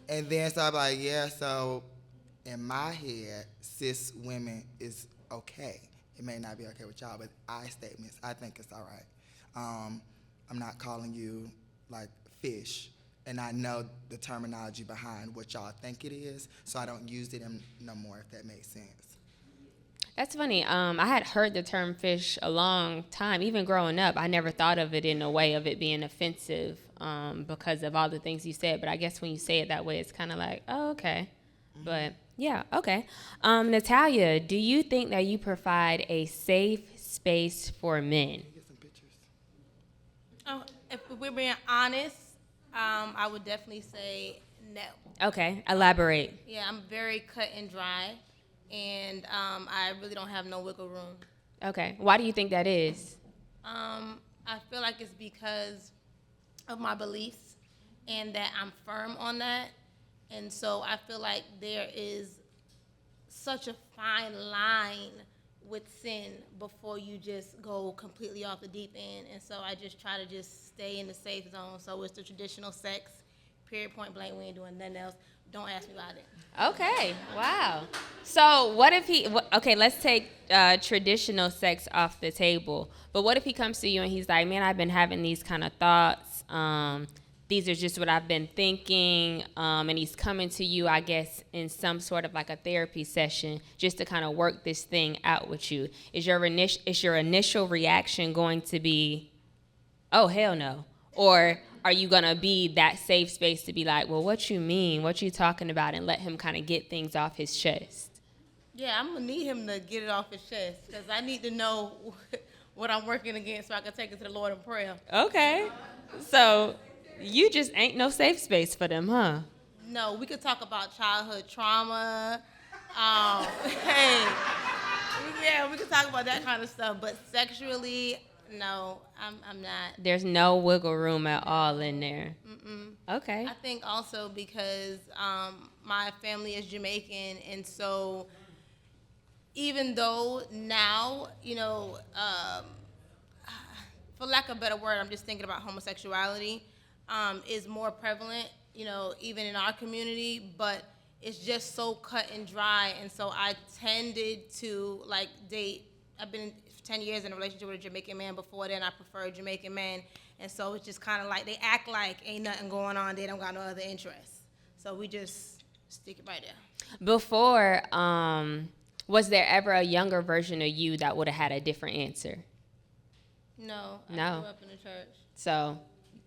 Speaker 8: And then so I'm like, yeah, so in my head, cis women is okay. It may not be okay with y'all, but I statements, I think it's all right. I'm not calling you like fish, and I know the terminology behind what y'all think it is, so I don't use it no more, if that makes sense.
Speaker 1: That's funny. I had heard the term fish a long time. Even growing up, I never thought of it in a way of it being offensive because of all the things you said. But I guess when you say it that way, it's kind of like, oh, okay. Mm-hmm. But yeah, okay. Natalia, do you think that you provide a safe space for men?
Speaker 8: Get some pictures.
Speaker 7: Oh, if we're being honest, I would definitely say no.
Speaker 1: Okay, elaborate.
Speaker 7: Yeah, I'm very cut and dry, and I really don't have no wiggle room.
Speaker 1: Okay, why do you think that is?
Speaker 7: I feel like it's because of my beliefs and that I'm firm on that. And so I feel like there is such a fine line with sin before you just go completely off the deep end. And so I just try to just stay in the safe zone. So it's the traditional sex, period, point blank. We ain't doing nothing else. Don't ask me about it.
Speaker 1: Okay, wow. So what if okay, let's take traditional sex off the table. But what if he comes to you and he's like, man, I've been having these kind of thoughts. These are just what I've been thinking. And he's coming to you, I guess, in some sort of like a therapy session just to kind of work this thing out with you. Is your initial reaction going to be, oh, hell no? Or are you gonna be that safe space to be like, well, what you mean? What you talking about? And let him kind of get things off his chest.
Speaker 7: Yeah, I'm gonna need him to get it off his chest because I need to know what I'm working against so I can take it to the Lord in prayer.
Speaker 1: Okay. So you just ain't no safe space for them, huh?
Speaker 7: No, we could talk about childhood trauma. Hey, yeah, we could talk about that kind of stuff. But sexually, no, I'm not.
Speaker 1: There's no wiggle room at all in there. Okay.
Speaker 7: I think also because my family is Jamaican, and so even though now, for lack of a better word, I'm just thinking about homosexuality is more prevalent, even in our community, but it's just so cut and dry. And so I tended to date. I've been 10 years in a relationship with a Jamaican man. Before then, I preferred Jamaican men. And so it's just kind of like they act like ain't nothing going on. They don't got no other interests. So we just stick it right there.
Speaker 1: Before, was there ever a younger version of you that would have had a different answer?
Speaker 7: No, I
Speaker 1: No.
Speaker 7: grew up in the church.
Speaker 1: So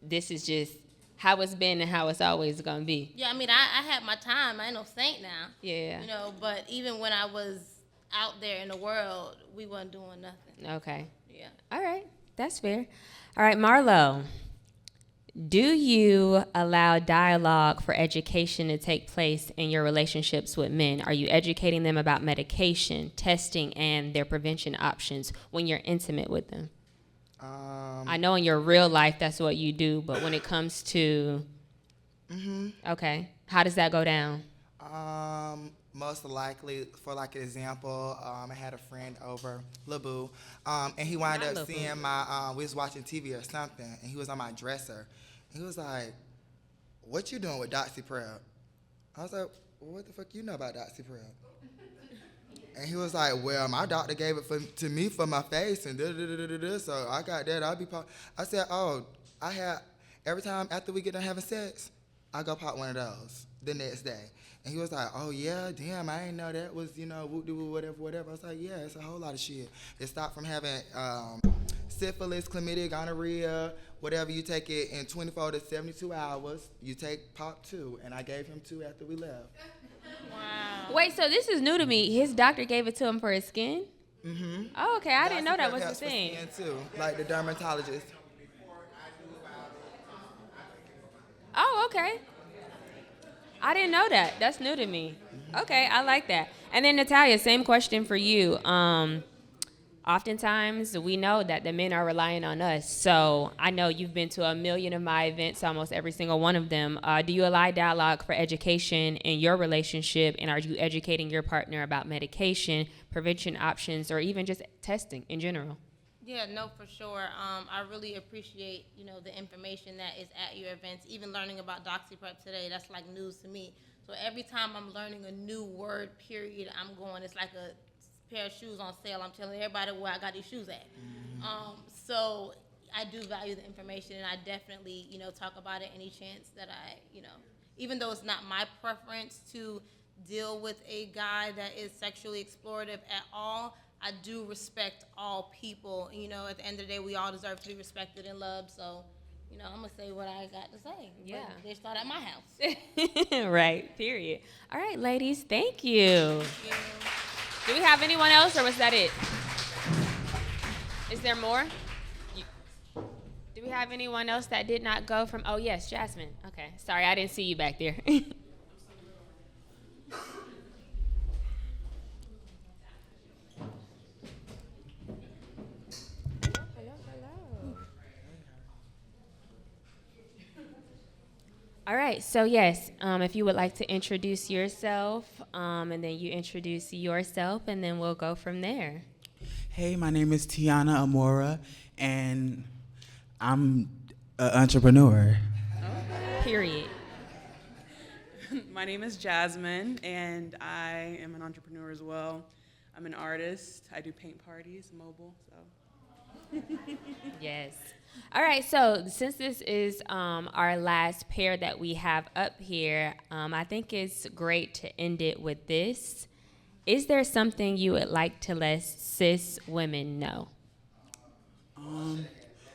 Speaker 1: this is just how it's been and how it's always gonna be.
Speaker 7: Yeah, I mean, I had my time. I ain't no saint now.
Speaker 1: Yeah.
Speaker 7: But even when I was out there in the world, we wasn't doing nothing.
Speaker 1: Okay.
Speaker 7: Yeah.
Speaker 1: All right. That's fair. All right, Marlo. Do you allow dialogue for education to take place in your relationships with men? Are you educating them about medication, testing, and their prevention options when you're intimate with them? I know in your real life that's what you do, but when it comes to, okay, how does that go down?
Speaker 8: Most likely, for like an example, I had a friend over, Labu, and he wound up seeing my, we was watching TV or something, and he was on my dresser. He was like, what you doing with doxyprep? I was like, well, what the fuck you know about doxyprep? And he was like, well, my doctor gave it to me for my face, and da-da-da-da-da-da, so I got that. I said, oh, every time after we get done having sex, I go pop one of those the next day. And he was like, oh, yeah, damn, I didn't know that was, whoop-de-whoop, whatever. I was like, yeah, it's a whole lot of shit. It stopped from having syphilis, chlamydia, gonorrhea, whatever. You take it in 24 to 72 hours. You take pop 2, and I gave him 2 after we left.
Speaker 7: Wow.
Speaker 1: Wait, so this is new to me. His doctor gave it to him for his skin?
Speaker 8: Mm-hmm.
Speaker 1: Oh, okay. I didn't know that was the
Speaker 8: Helps for
Speaker 1: thing.
Speaker 8: skin, too, like the dermatologist.
Speaker 1: Oh, okay. I didn't know that. That's new to me. Okay, I like that. And then Natalia, same question for you. Oftentimes we know that the men are relying on us. So I know you've been to a million of my events, almost every single one of them. Do you allow dialogue for education in your relationship? And are you educating your partner about medication, prevention options, or even just testing in general?
Speaker 7: Yeah, no, for sure. I really appreciate, the information that is at your events. Even learning about doxyprep today, that's like news to me. So every time I'm learning a new word, period, I'm going, it's like a pair of shoes on sale. I'm telling everybody where I got these shoes at. So I do value the information, and I definitely, talk about it any chance that I, even though it's not my preference to deal with a guy that is sexually explorative at all, I do respect all people. At the end of the day, we all deserve to be respected and loved. So, I'm going to say what I got to say.
Speaker 1: Yeah.
Speaker 7: But they start at my house.
Speaker 1: Right, period. All right, ladies, thank you. Do we have anyone else, or was that it? Is there more? Do we have anyone else that did not go from? Oh, yes, Jasmine. Okay, sorry, I didn't see you back there. All right, so yes, if you would like to introduce yourself, and then you introduce yourself, and then we'll go from there.
Speaker 9: Hey, my name is Tiana Amora, and I'm an entrepreneur.
Speaker 1: Period.
Speaker 10: My name is Jasmine, and I am an entrepreneur as well. I'm an artist. I do paint parties, mobile, so.
Speaker 1: Yes. All right, so since this is our last pair that we have up here, I think it's great to end it with this. Is there something you would like to let cis women know?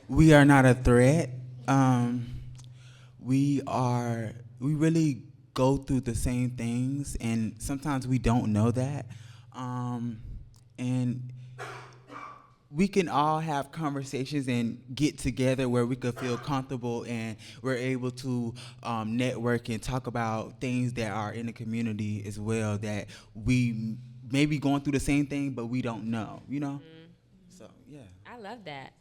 Speaker 9: We are not a threat. Um, we really go through the same things, and sometimes we don't know that. And we can all have conversations and get together where we could feel comfortable and we're able to network and talk about things that are in the community as well that we may be going through the same thing, but we don't know. So, yeah.
Speaker 1: I love that.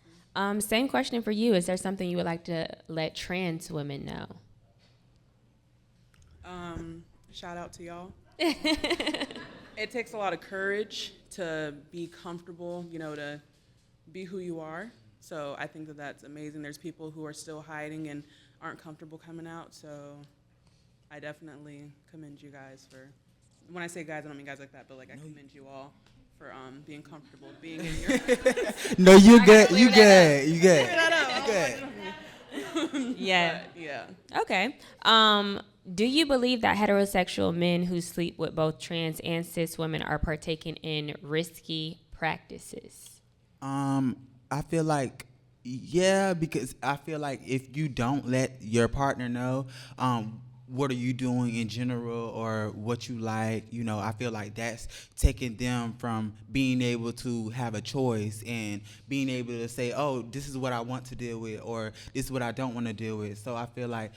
Speaker 1: Same question for you. Is there something you would like to let trans women know?
Speaker 10: Shout out to y'all. It takes a lot of courage to be comfortable, to be who you are. So I think that that's amazing. There's people who are still hiding and aren't comfortable coming out. So I definitely commend you guys for, when I say guys, I don't mean guys like that, but I commend you all for being comfortable being in your.
Speaker 9: No, you good. You good. You good.
Speaker 1: Yeah.
Speaker 10: But, yeah.
Speaker 1: Okay. Do you believe that heterosexual men who sleep with both trans and cis women are partaking in risky practices?
Speaker 9: I feel like, yeah, because I feel like if you don't let your partner know, what are you doing in general or what you like, I feel like that's taking them from being able to have a choice and being able to say, oh, this is what I want to deal with or this is what I don't want to deal with. So I feel like,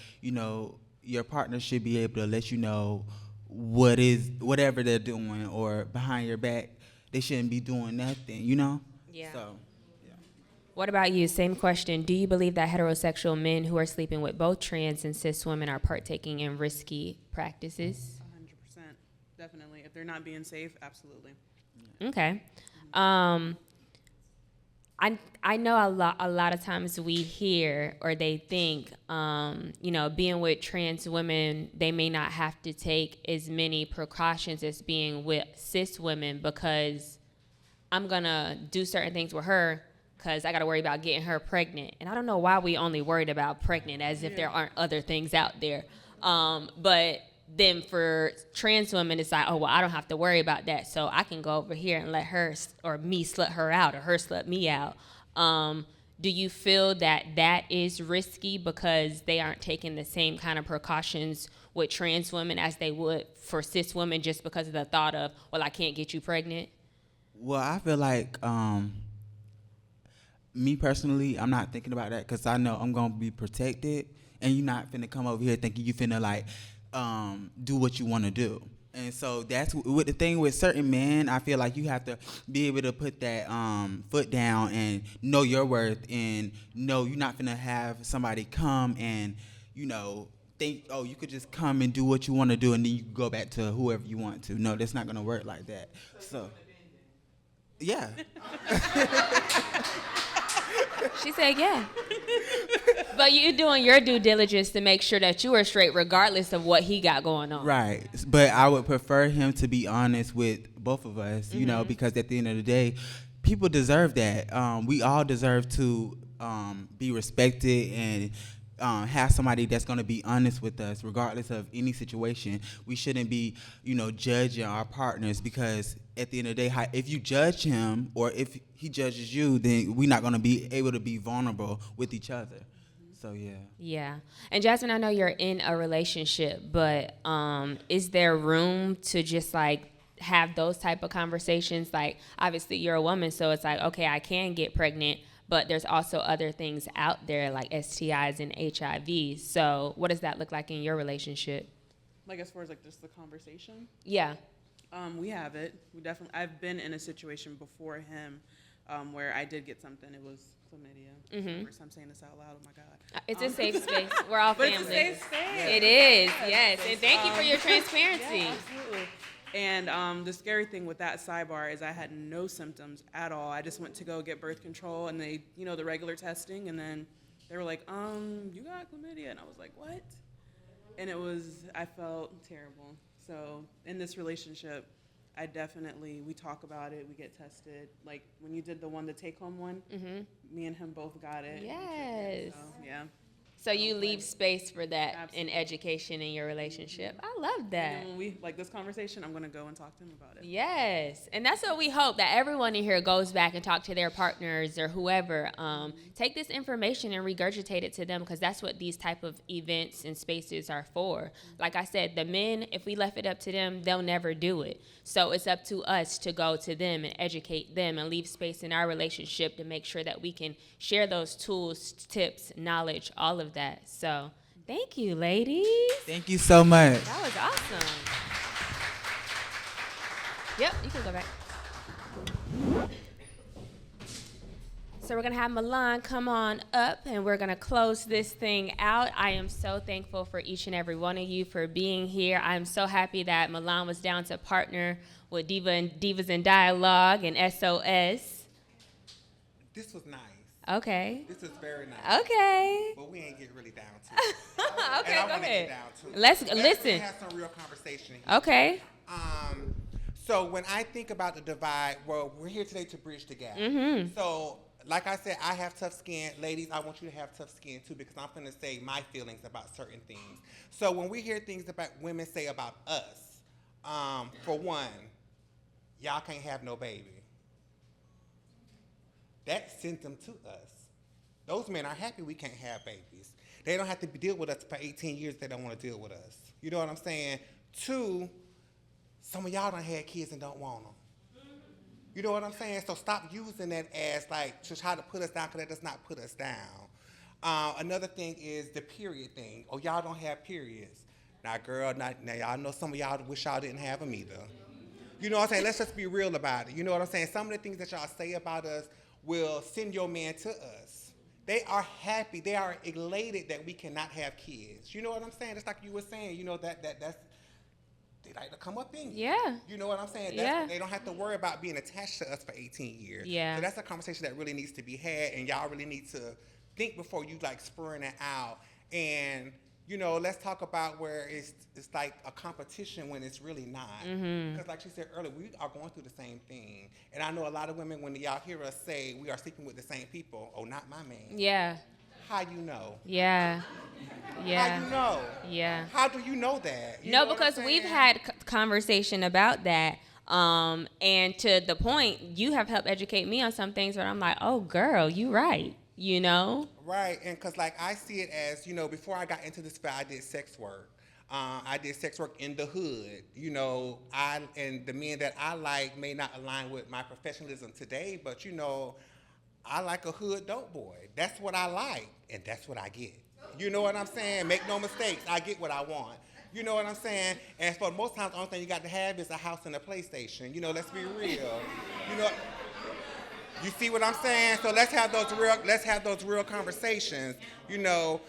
Speaker 9: your partner should be able to let you know whatever they're doing or behind your back, they shouldn't be doing nothing,
Speaker 1: Yeah.
Speaker 9: So.
Speaker 1: What about you? Same question. Do you believe that heterosexual men who are sleeping with both trans and cis women are partaking in risky practices?
Speaker 10: 100%. Definitely. If they're not being safe, absolutely.
Speaker 1: Okay. I know a lot of times we hear or they think, being with trans women, they may not have to take as many precautions as being with cis women because I'm going to do certain things with her because I got to worry about getting her pregnant. And I don't know why we only worried about pregnant as if there aren't other things out there. But then for trans women, it's like, oh, well, I don't have to worry about that. So I can go over here and let her or me slut her out or her slut me out. Do you feel that is risky because they aren't taking the same kind of precautions with trans women as they would for cis women just because of the thought of, well, I can't get you pregnant?
Speaker 9: Well, I feel like me personally, I'm not thinking about that because I know I'm gonna be protected, and you're not finna come over here thinking you finna do what you want to do. And so that's with the thing with certain men. I feel like you have to be able to put that foot down and know your worth, and know you're not finna have somebody come and think, oh, you could just come and do what you want to do, and then you can go back to whoever you want to. No, that's not gonna work like that. So, yeah.
Speaker 1: She said, yeah. But you're doing your due diligence to make sure that you are straight regardless of what he got going on.
Speaker 9: Right. But I would prefer him to be honest with both of us, because at the end of the day, people deserve that. We all deserve to be respected and have somebody that's going to be honest with us regardless of any situation. We shouldn't be, judging our partners because at the end of the day, if you judge him or if he judges you, then we're not going to be able to be vulnerable with each other. So, yeah.
Speaker 1: Yeah. And Jasmine, I know you're in a relationship, but is there room to just have those type of conversations? Like, obviously you're a woman, so it's like, okay, I can get pregnant, but there's also other things out there like STIs and HIV. So what does that look like in your relationship?
Speaker 10: Like as far as just the conversation?
Speaker 1: Yeah.
Speaker 10: We have it. I've been in a situation before him where I did get something. It was chlamydia.
Speaker 1: Mm-hmm.
Speaker 10: First time saying this out loud. Oh my God.
Speaker 1: It's a safe space. We're all
Speaker 10: But
Speaker 1: family.
Speaker 10: it's a safe space.
Speaker 1: It is. Yes. And thank you for your transparency.
Speaker 10: Yeah, absolutely. And the scary thing with that sidebar is I had no symptoms at all. I just went to go get birth control, and they, the regular testing, and then they were like, you got chlamydia, and I was like, what? And I felt terrible. So in this relationship, we talk about it, we get tested. Like when you did the take home one, me and him both got it.
Speaker 1: Yes.
Speaker 10: So, yeah.
Speaker 1: So you leave space for that
Speaker 10: Absolutely.
Speaker 1: in education in your relationship. I love
Speaker 10: And
Speaker 1: that.
Speaker 10: then when we like this conversation, I'm gonna go and talk to him about it.
Speaker 1: Yes, and that's what we hope, that everyone in here goes back and talk to their partners or whoever. Take this information and regurgitate it to them, because that's what these type of events and spaces are for. Like I said, the men, if we left it up to them, they'll never do it. So it's up to us to go to them and educate them and leave space in our relationship to make sure that we can share those tools, tips, knowledge, all of that. So thank you, ladies.
Speaker 9: Thank you so much.
Speaker 1: That was awesome. Yep, you can go back. So we're going to have Milan come on up, and we're going to close this thing out. I am so thankful for each and every one of you for being here. I'm so happy that Milan was down to partner with Divas in Dialogue and SOS.
Speaker 2: This was nice.
Speaker 1: Okay.
Speaker 2: This was very nice.
Speaker 1: Okay.
Speaker 2: But we ain't get really down to it.
Speaker 1: Okay,
Speaker 2: And I
Speaker 1: go
Speaker 2: wanna
Speaker 1: ahead.
Speaker 2: get down to it.
Speaker 1: Let's
Speaker 2: really
Speaker 1: listen.
Speaker 2: have some real conversation here.
Speaker 1: Okay.
Speaker 2: So when I think about the divide, well, we're here today to bridge the gap. So, like I said, I have tough skin. Ladies, I want you to have tough skin too, because I'm going to say my feelings about certain things. So when we hear things about women say about us, for one, y'all can't have no baby. That sends them to us. Those men are happy we can't have babies. They don't have to deal with us for 18 years if they don't want to deal with us. You know what I'm saying? Two, some of y'all done had kids and don't want them. You know what I'm saying? So stop using that as like to try to put us down, because that does not put us down. Another thing is the period thing. Oh, y'all don't have periods. Now, girl, now y'all know some of y'all wish y'all didn't have them either. You know what I'm saying? Let's just be real about it. You know what I'm saying? Some of the things that y'all say about us will send your man to us. They are happy. They are elated that we cannot have kids. You know what I'm saying? It's like you were saying, you know, that's, they like to come up in you.
Speaker 1: Yeah.
Speaker 2: You know what I'm saying?
Speaker 1: Yeah.
Speaker 2: They don't have to worry about being attached to us for 18 years.
Speaker 1: Yeah.
Speaker 2: So that's a conversation that really needs to be had, and y'all really need to think before you like spurring it out. And, you know, let's talk about where it's like a competition when it's really not. Because like she said earlier, we are going through the same thing. And I know a lot of women, when y'all hear us say we are sleeping with the same people, oh, not my man.
Speaker 1: Yeah.
Speaker 2: How you know?
Speaker 1: Yeah. Yeah.
Speaker 2: How you know?
Speaker 1: Yeah.
Speaker 2: How do you know that? You
Speaker 1: No,
Speaker 2: know what I'm
Speaker 1: because we've
Speaker 2: saying?
Speaker 1: had conversation about that. And to the point, you have helped educate me on some things where I'm like, oh, girl, you right. You know?
Speaker 2: Right, and because like I see it as, you know, before I got into this field, I did sex work. I did sex work in the hood. You know, and the men that I like may not align with my professionalism today, but you know, I like a hood dope boy. That's what I like, and that's what I get. You know what I'm saying? Make no mistakes, I get what I want. You know what I'm saying? And for most times, the only thing you got to have is a house and a PlayStation. You know, let's be real. You know. You see what I'm saying? So let's have those real conversations, you know.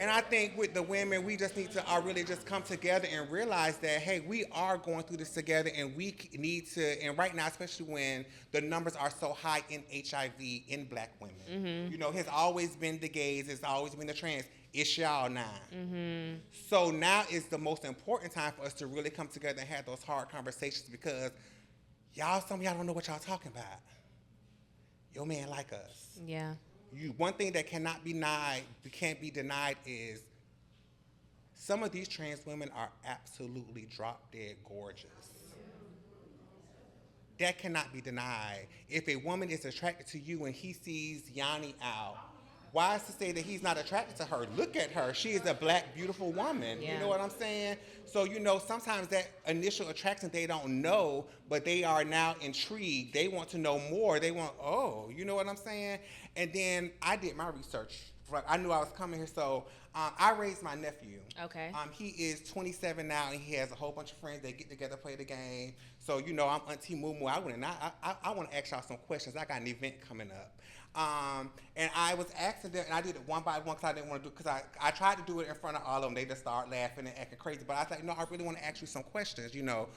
Speaker 2: And I think with the women, we just need to really just come together and realize that, hey, we are going through this together, and we need to, and right now, especially when the numbers are so high in HIV in black women. You know, it's always been the gays, it's always been the trans. It's y'all now. So now is the most important time for us to really come together and have those hard conversations, because some of y'all don't know what y'all talking about. Your man like us.
Speaker 1: Yeah.
Speaker 2: One thing that can't be denied is some of these trans women are absolutely drop dead gorgeous. That cannot be denied. If a woman is attracted to you and he sees Yanni out, why is to say that he's not attracted to her? Look at her. She is a black, beautiful woman.
Speaker 1: Yeah.
Speaker 2: You know what I'm saying? So, you know, sometimes that initial attraction, they don't know, but they are now intrigued. They want to know more. They want, oh, you know what I'm saying? And then I did my research. I knew I was coming here, so I raised my nephew.
Speaker 1: Okay.
Speaker 2: He is 27 now, and he has a whole bunch of friends. They get together, play the game. So, you know, I'm Auntie Moo Moo. I want to ask y'all some questions. I got an event coming up. And I was asking them, and I did it one by one because I didn't want to do it, because I tried to do it in front of all of them. They just started laughing and acting crazy. But I was like, no, I really want to ask you some questions, you know.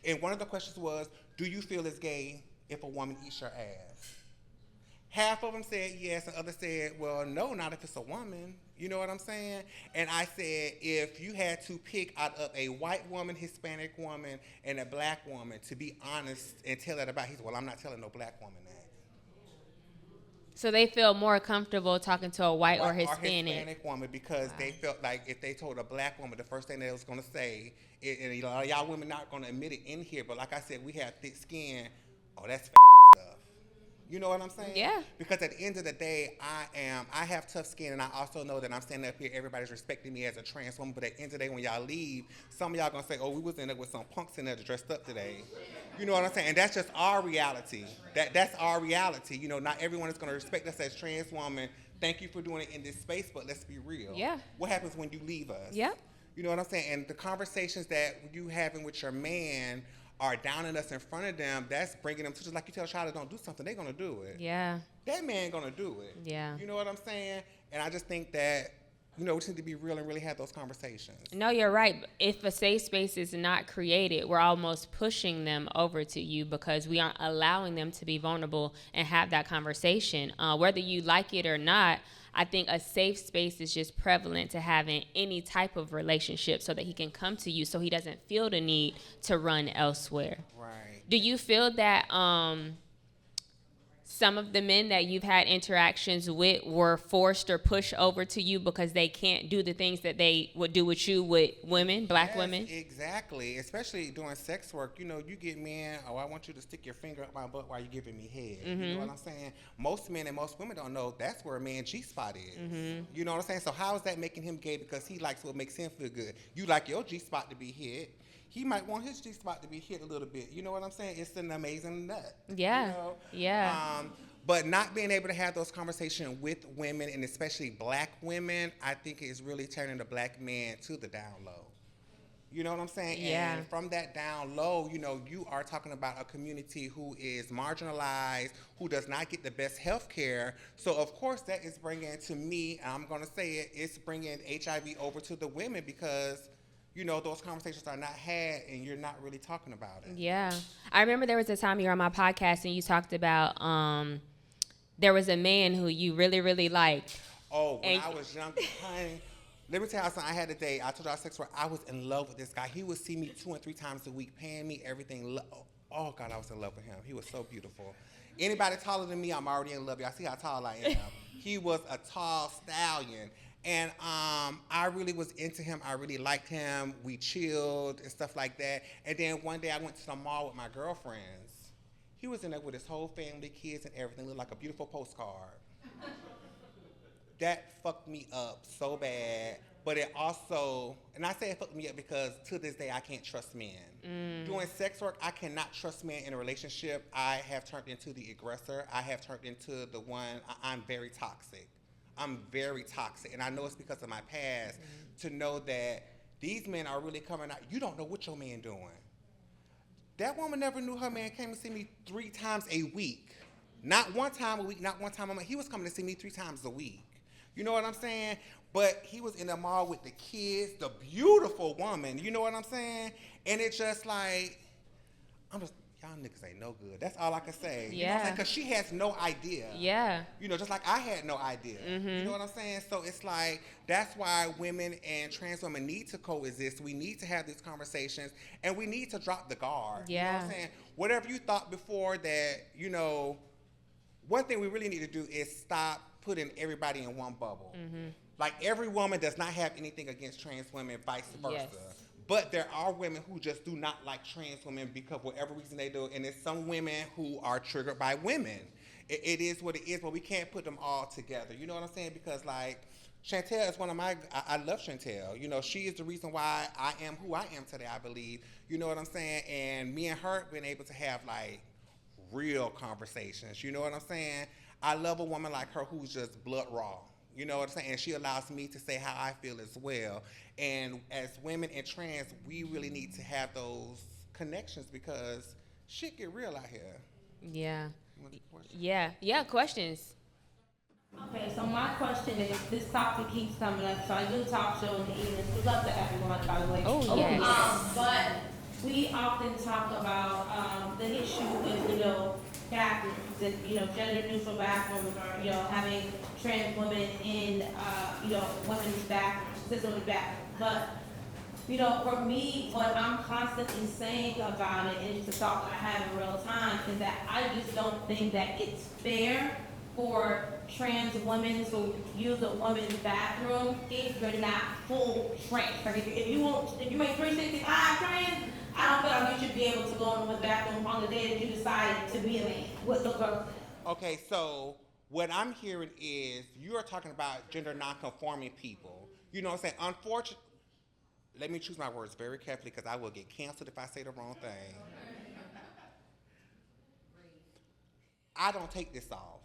Speaker 2: And one of the questions was, do you feel it's gay if a woman eats your ass? Half of them said yes, and others said, well, no, not if it's a woman. You know what I'm saying? And I said, if you had to pick out of a white woman, Hispanic woman, and a black woman, to be honest and tell that about, he said, well, I'm not telling no black woman that.
Speaker 1: So they feel more comfortable talking to a white or
Speaker 2: Or
Speaker 1: Hispanic.
Speaker 2: woman because they felt like if they told a black woman, the first thing they was gonna say, and a lot of y'all women not gonna admit it in here, but like I said, we have thick skin. Oh, that's stuff. You know what I'm saying?
Speaker 1: Yeah.
Speaker 2: Because at the end of the day, I have tough skin, and I also know that I'm standing up here, everybody's respecting me as a trans woman, but at the end of the day, when y'all leave, some of y'all gonna say, oh, we was in there with some punks in there dressed up today. You know what I'm saying? And that's just our reality. That's our reality. You know, not everyone is gonna respect us as trans women. Thank you for doing it in this space, but let's be real.
Speaker 1: Yeah.
Speaker 2: What happens when you leave us?
Speaker 1: Yep.
Speaker 2: You know what I'm saying? And the conversations that you having with your man are downing us in front of them, that's bringing them to, just like you tell a child to don't do something, they're gonna do it.
Speaker 1: Yeah.
Speaker 2: That man gonna do it.
Speaker 1: Yeah.
Speaker 2: You know what I'm saying? And I just think that, you know, we just need to be real and really have those conversations.
Speaker 1: No, you're right. If a safe space is not created, we're almost pushing them over to you because we aren't allowing them to be vulnerable and have that conversation. Whether you like it or not, I think a safe space is just prevalent to having any type of relationship so that he can come to you so he doesn't feel the need to run elsewhere.
Speaker 2: Right.
Speaker 1: Do you feel that some of the men that you've had interactions with were forced or pushed over to you because they can't do the things that they would do with you with women, black women?
Speaker 2: Exactly. Especially doing sex work. You know, you get men, oh, I want you to stick your finger up my butt while you're giving me head.
Speaker 1: Mm-hmm.
Speaker 2: You know what I'm saying? Most men and most women don't know that's where a man's G-spot is.
Speaker 1: Mm-hmm.
Speaker 2: You know what I'm saying? So how is that making him gay because he likes what makes him feel good? You like your G-spot to be hit. He might want his G-spot to be hit a little bit. You know what I'm saying? It's an amazing nut.
Speaker 1: Yeah.
Speaker 2: You know?
Speaker 1: Yeah.
Speaker 2: But not being able to have those conversations with women, and especially black women, I think is really turning the black man to the down low. You know what I'm saying?
Speaker 1: Yeah.
Speaker 2: And from that down low, you know, you are talking about a community who is marginalized, who does not get the best health care. So, of course, that is bringing, to me, and I'm going to say it, it's bringing HIV over to the women because, you know, those conversations are not had and you're not really talking about it.
Speaker 1: Yeah. I remember there was a time you were on my podcast and you talked about there was a man who you really, really liked.
Speaker 2: Oh, when I was young, honey, let me tell you something. I had a date. I told you I was sex work. I was in love with this guy. He would see me 2 and 3 times a week, paying me everything. Oh, God, I was in love with him. He was so beautiful. Anybody taller than me, I'm already in love. Y'all see how tall I am. He was a tall stallion. And I really was into him. I really liked him. We chilled and stuff like that. And then one day I went to the mall with my girlfriends. He was in there with his whole family, kids and everything. Looked like a beautiful postcard. That fucked me up so bad. But it also, and I say it fucked me up because to this day I can't trust men. Doing sex work, I cannot trust men in a relationship. I have turned into the aggressor. I have turned into the one, I'm very toxic. I'm very toxic, and I know it's because of my past to know that these men are really coming out. You don't know what your man doing. That woman never knew her man came to see me 3 times a week. Not 1 time a week, not 1 time a month. He was coming to see me 3 times a week. You know what I'm saying? But he was in the mall with the kids, the beautiful woman. You know what I'm saying? And it's just like, y'all niggas ain't no good. That's all I can say. You know what I'm saying? Because she has no idea.
Speaker 1: Yeah.
Speaker 2: You know, just like I had no idea. You know what I'm saying? So it's like, that's why women and trans women need to coexist. We need to have these conversations, and we need to drop the guard.
Speaker 1: Yeah.
Speaker 2: You know what I'm saying? Whatever you thought before that, you know, one thing we really need to do is stop putting everybody in one bubble. Like, every woman does not have anything against trans women, vice versa.
Speaker 1: Yes.
Speaker 2: But there are women who just do not like trans women because whatever reason they do, and there's some women who are triggered by women. It is what it is, but we can't put them all together. You know what I'm saying? Because, like, Chantel is one of my, I love Chantel. You know, she is the reason why I am who I am today, I believe. You know what I'm saying? And me and her been able to have, like, real conversations. You know what I'm saying? I love a woman like her who's just blood raw. You know what I'm saying? And she allows me to say how I feel as well. And as women and trans, we really need to have those connections because shit get real out here.
Speaker 1: Yeah. Yeah, questions.
Speaker 11: Okay, so my question is, this topic keeps coming up, so I do talk show in the evenings. Good luck to everyone, by the way.
Speaker 1: Oh, yes.
Speaker 11: But we often talk about the issue with, bathrooms and, gender neutral bathrooms or, having trans women in, women's bathrooms, women's bathrooms. But, for me, what I'm constantly saying about it, and it's a thought that I have in real time, is that I just don't think that it's fair for trans women to use a woman's bathroom if you're not full trans. Like if you make 365 trans, I don't feel like you should be able to go in a woman's bathroom on the day that you decide to be a man. What the girl said.
Speaker 2: Okay, so what I'm hearing is you are talking about gender nonconforming people. You know what I'm saying? Unfortunately, let me choose my words very carefully because I will get canceled if I say the wrong thing. I don't take this off.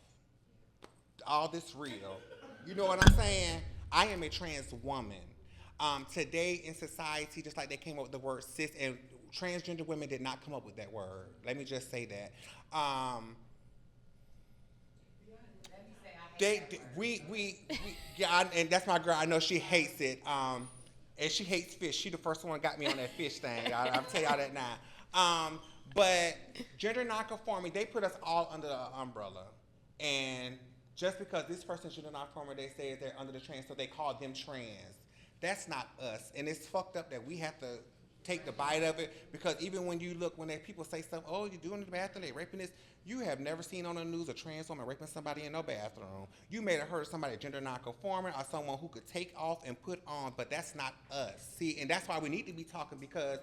Speaker 2: All this real. You know what I'm saying? I am a trans woman. Today in society, just like they came up with the word cis, and transgender women did not come up with that word. Let me just say that. Yeah, and that's my girl. I know she hates it. And she hates fish. She the first one got me on that fish thing. I'll tell y'all that now. But gender nonconforming, they put us all under the umbrella. And just because this person's gender nonconforming, they say they're under the trans, so they call them trans. That's not us. And it's fucked up that we have to take the bite of it, because even when you look, when people say stuff, oh, you're doing it in the bathroom, they raping this, you have never seen on the news a trans woman raping somebody in no bathroom. You may have heard somebody gender nonconforming or someone who could take off and put on, but that's not us. See, and that's why we need to be talking, because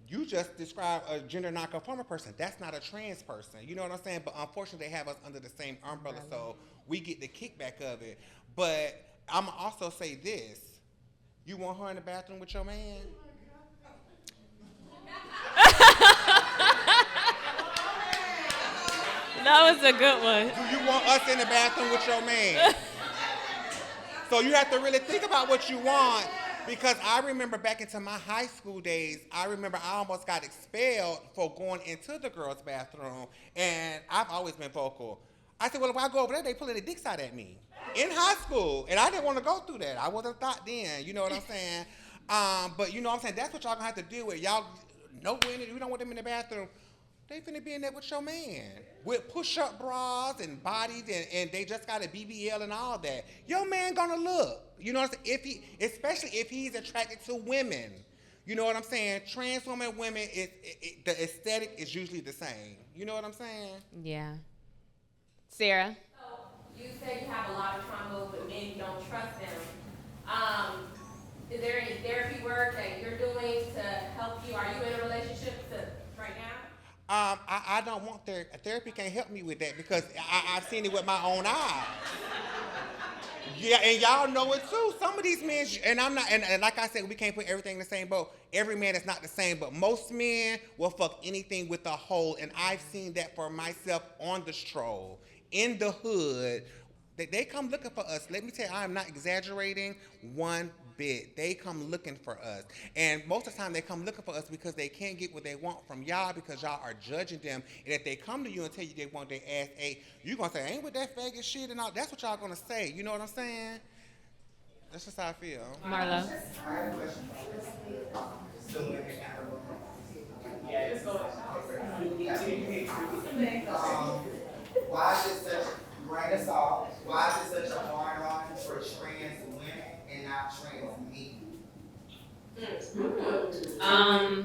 Speaker 2: you just described a gender nonconforming person. That's not a trans person. You know what I'm saying? But unfortunately, they have us under the same umbrella, so we get the kickback of it. But I'm also say this: you want her in the bathroom with your man?
Speaker 1: That was a good one.
Speaker 2: Do you want us in the bathroom with your man? So you have to really think about what you want, because I remember back into my high school days, I remember I almost got expelled for going into the girls' bathroom, and I've always been vocal. I said, well, if I go over there, they pulling the dicks out at me in high school, and I didn't want to go through that. I wasn't thought then, you know what I'm saying? But you know what I'm saying? That's what y'all gonna have to deal with. Y'all know when we don't want them in the bathroom. They finna be in there with your man with push-up bras and bodies, and they just got a BBL and all that. Your man gonna look, you know what I'm saying? Especially if he's attracted to women, you know what I'm saying? Trans women, the aesthetic is usually the same. You know what I'm saying?
Speaker 1: Yeah. Sarah?
Speaker 7: So you said you have a lot of trauma with men, you don't trust them. Is there any therapy work that you're doing to help you? Are you in a relationship right now?
Speaker 2: I don't want therapy. Therapy can't help me with that, because I've seen it with my own eyes. Yeah, and y'all know it too. Some of these men, and I'm not, and like I said, we can't put everything in the same boat. Every man is not the same, but most men will fuck anything with a hole, and I've seen that for myself on the stroll, in the hood. They come looking for us. Let me tell you, I am not exaggerating one bit. They come looking for us. And most of the time they come looking for us because they can't get what they want from y'all, because y'all are judging them. And if they come to you and tell you they want their ass ate, you're going to say, ain't with that faggot shit and all. That's what y'all going to say. You know what I'm saying? That's just how I feel.
Speaker 1: Marlo?
Speaker 12: I have a question. Why is it such, grain of salt, why is it such a hard on for trans women and not trans men?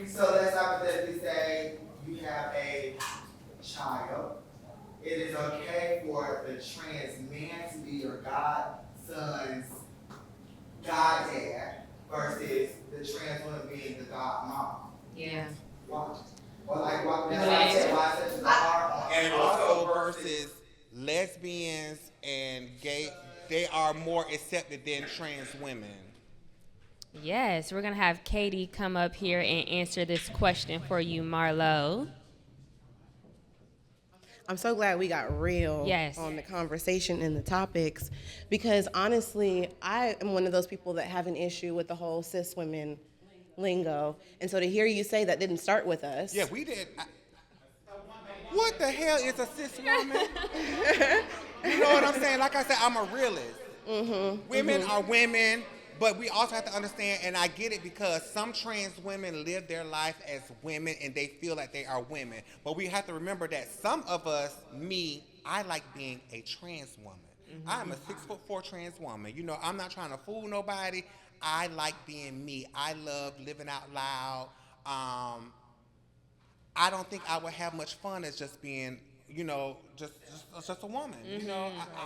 Speaker 12: So let's hypothetically say you have a child. It is okay for the trans man to be your godson's goddad versus the trans woman being the godmom.
Speaker 1: Yeah.
Speaker 12: Why? Well, like, that's why I said, why such a hard on?
Speaker 2: And also versus lesbians and gay, they are more accepted than trans women.
Speaker 1: Yes, we're going to have Katie come up here and answer this question for you, Marlo.
Speaker 3: I'm so glad we got real on the conversation and the topics, because honestly, I am one of those people that have an issue with the whole cis women lingo. And so to hear you say that didn't start with us.
Speaker 2: Yeah, we did. What the hell is a cis woman? You know what I'm saying? Like I said, I'm a realist. Women are women, but we also have to understand, and I get it, because some trans women live their life as women and they feel like they are women. But we have to remember that some of us, I like being a trans woman. I am a 6'4" trans woman. You know, I'm not trying to fool nobody. I like being me. I love living out loud. I don't think I would have much fun as just being just a woman.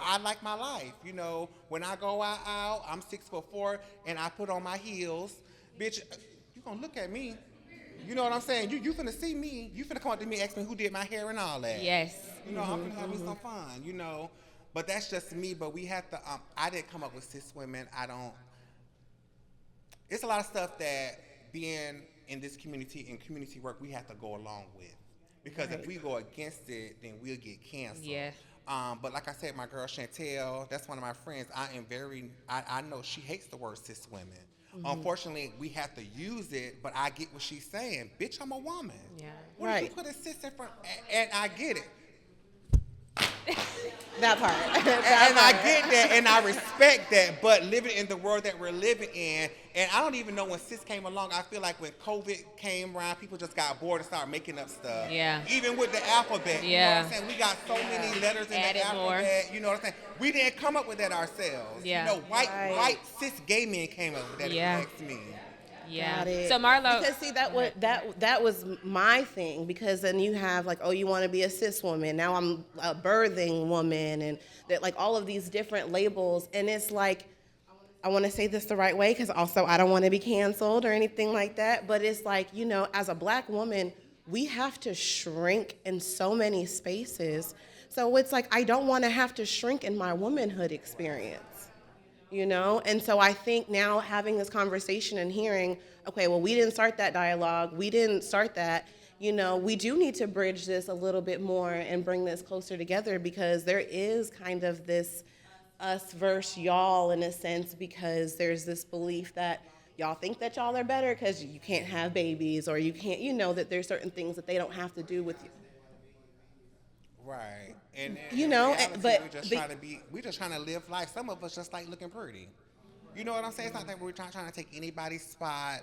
Speaker 2: I like my life. When I go out, I'm 6'4" and I put on my heels, bitch. You gonna look at me? You know what I'm saying? You finna see me. You finna come up to me, ask me who did my hair and all that.
Speaker 1: Yes.
Speaker 2: I'm finna have me some fun. But that's just me. But we have to. I didn't come up with cis women. I don't. It's a lot of stuff that being in this community and community work we have to go along with, because if we go against it, then we'll get canceled.
Speaker 1: Yeah.
Speaker 2: But like I said, my girl Chantel, that's one of my friends. I know she hates the word cis women. Unfortunately, we have to use it, but I get what she's saying. Bitch, I'm a woman.
Speaker 1: Yeah.
Speaker 2: What if you put a cis in front? And I get it.
Speaker 3: That part.
Speaker 2: And I get that, and I respect that, but living in the world that we're living in, and I don't even know when cis came along. I feel like when COVID came around, people just got bored and started making up stuff.
Speaker 1: Yeah.
Speaker 2: Even with the alphabet. You know what I'm saying? We got so many letters in
Speaker 1: Added
Speaker 2: the alphabet. You know what I'm saying? We didn't come up with that ourselves.
Speaker 1: Yeah.
Speaker 2: White cis gay men came up with that.
Speaker 1: Yeah.
Speaker 2: If you ask me.
Speaker 1: Yeah.
Speaker 3: Got it.
Speaker 1: So Marlo,
Speaker 3: because see that was my thing, because then you have like, oh, you want to be a cis woman, now I'm a birthing woman, and that, like, all of these different labels, and it's like, I want to say this the right way because also I don't want to be canceled or anything like that, but it's like, as a Black woman, we have to shrink in so many spaces. So it's like, I don't want to have to shrink in my womanhood experience. And so I think now having this conversation and hearing, okay, well, we didn't start that dialogue, we didn't start that, we do need to bridge this a little bit more and bring this closer together, because there is kind of this us versus y'all in a sense, because there's this belief that y'all think that y'all are better because you can't have babies, or you can't, that there's certain things that they don't have to do with you.
Speaker 2: Right. And
Speaker 3: but
Speaker 2: we're just trying to live life. Some of us just like looking pretty. You know what I'm saying? It's not that we're trying to take anybody's spot.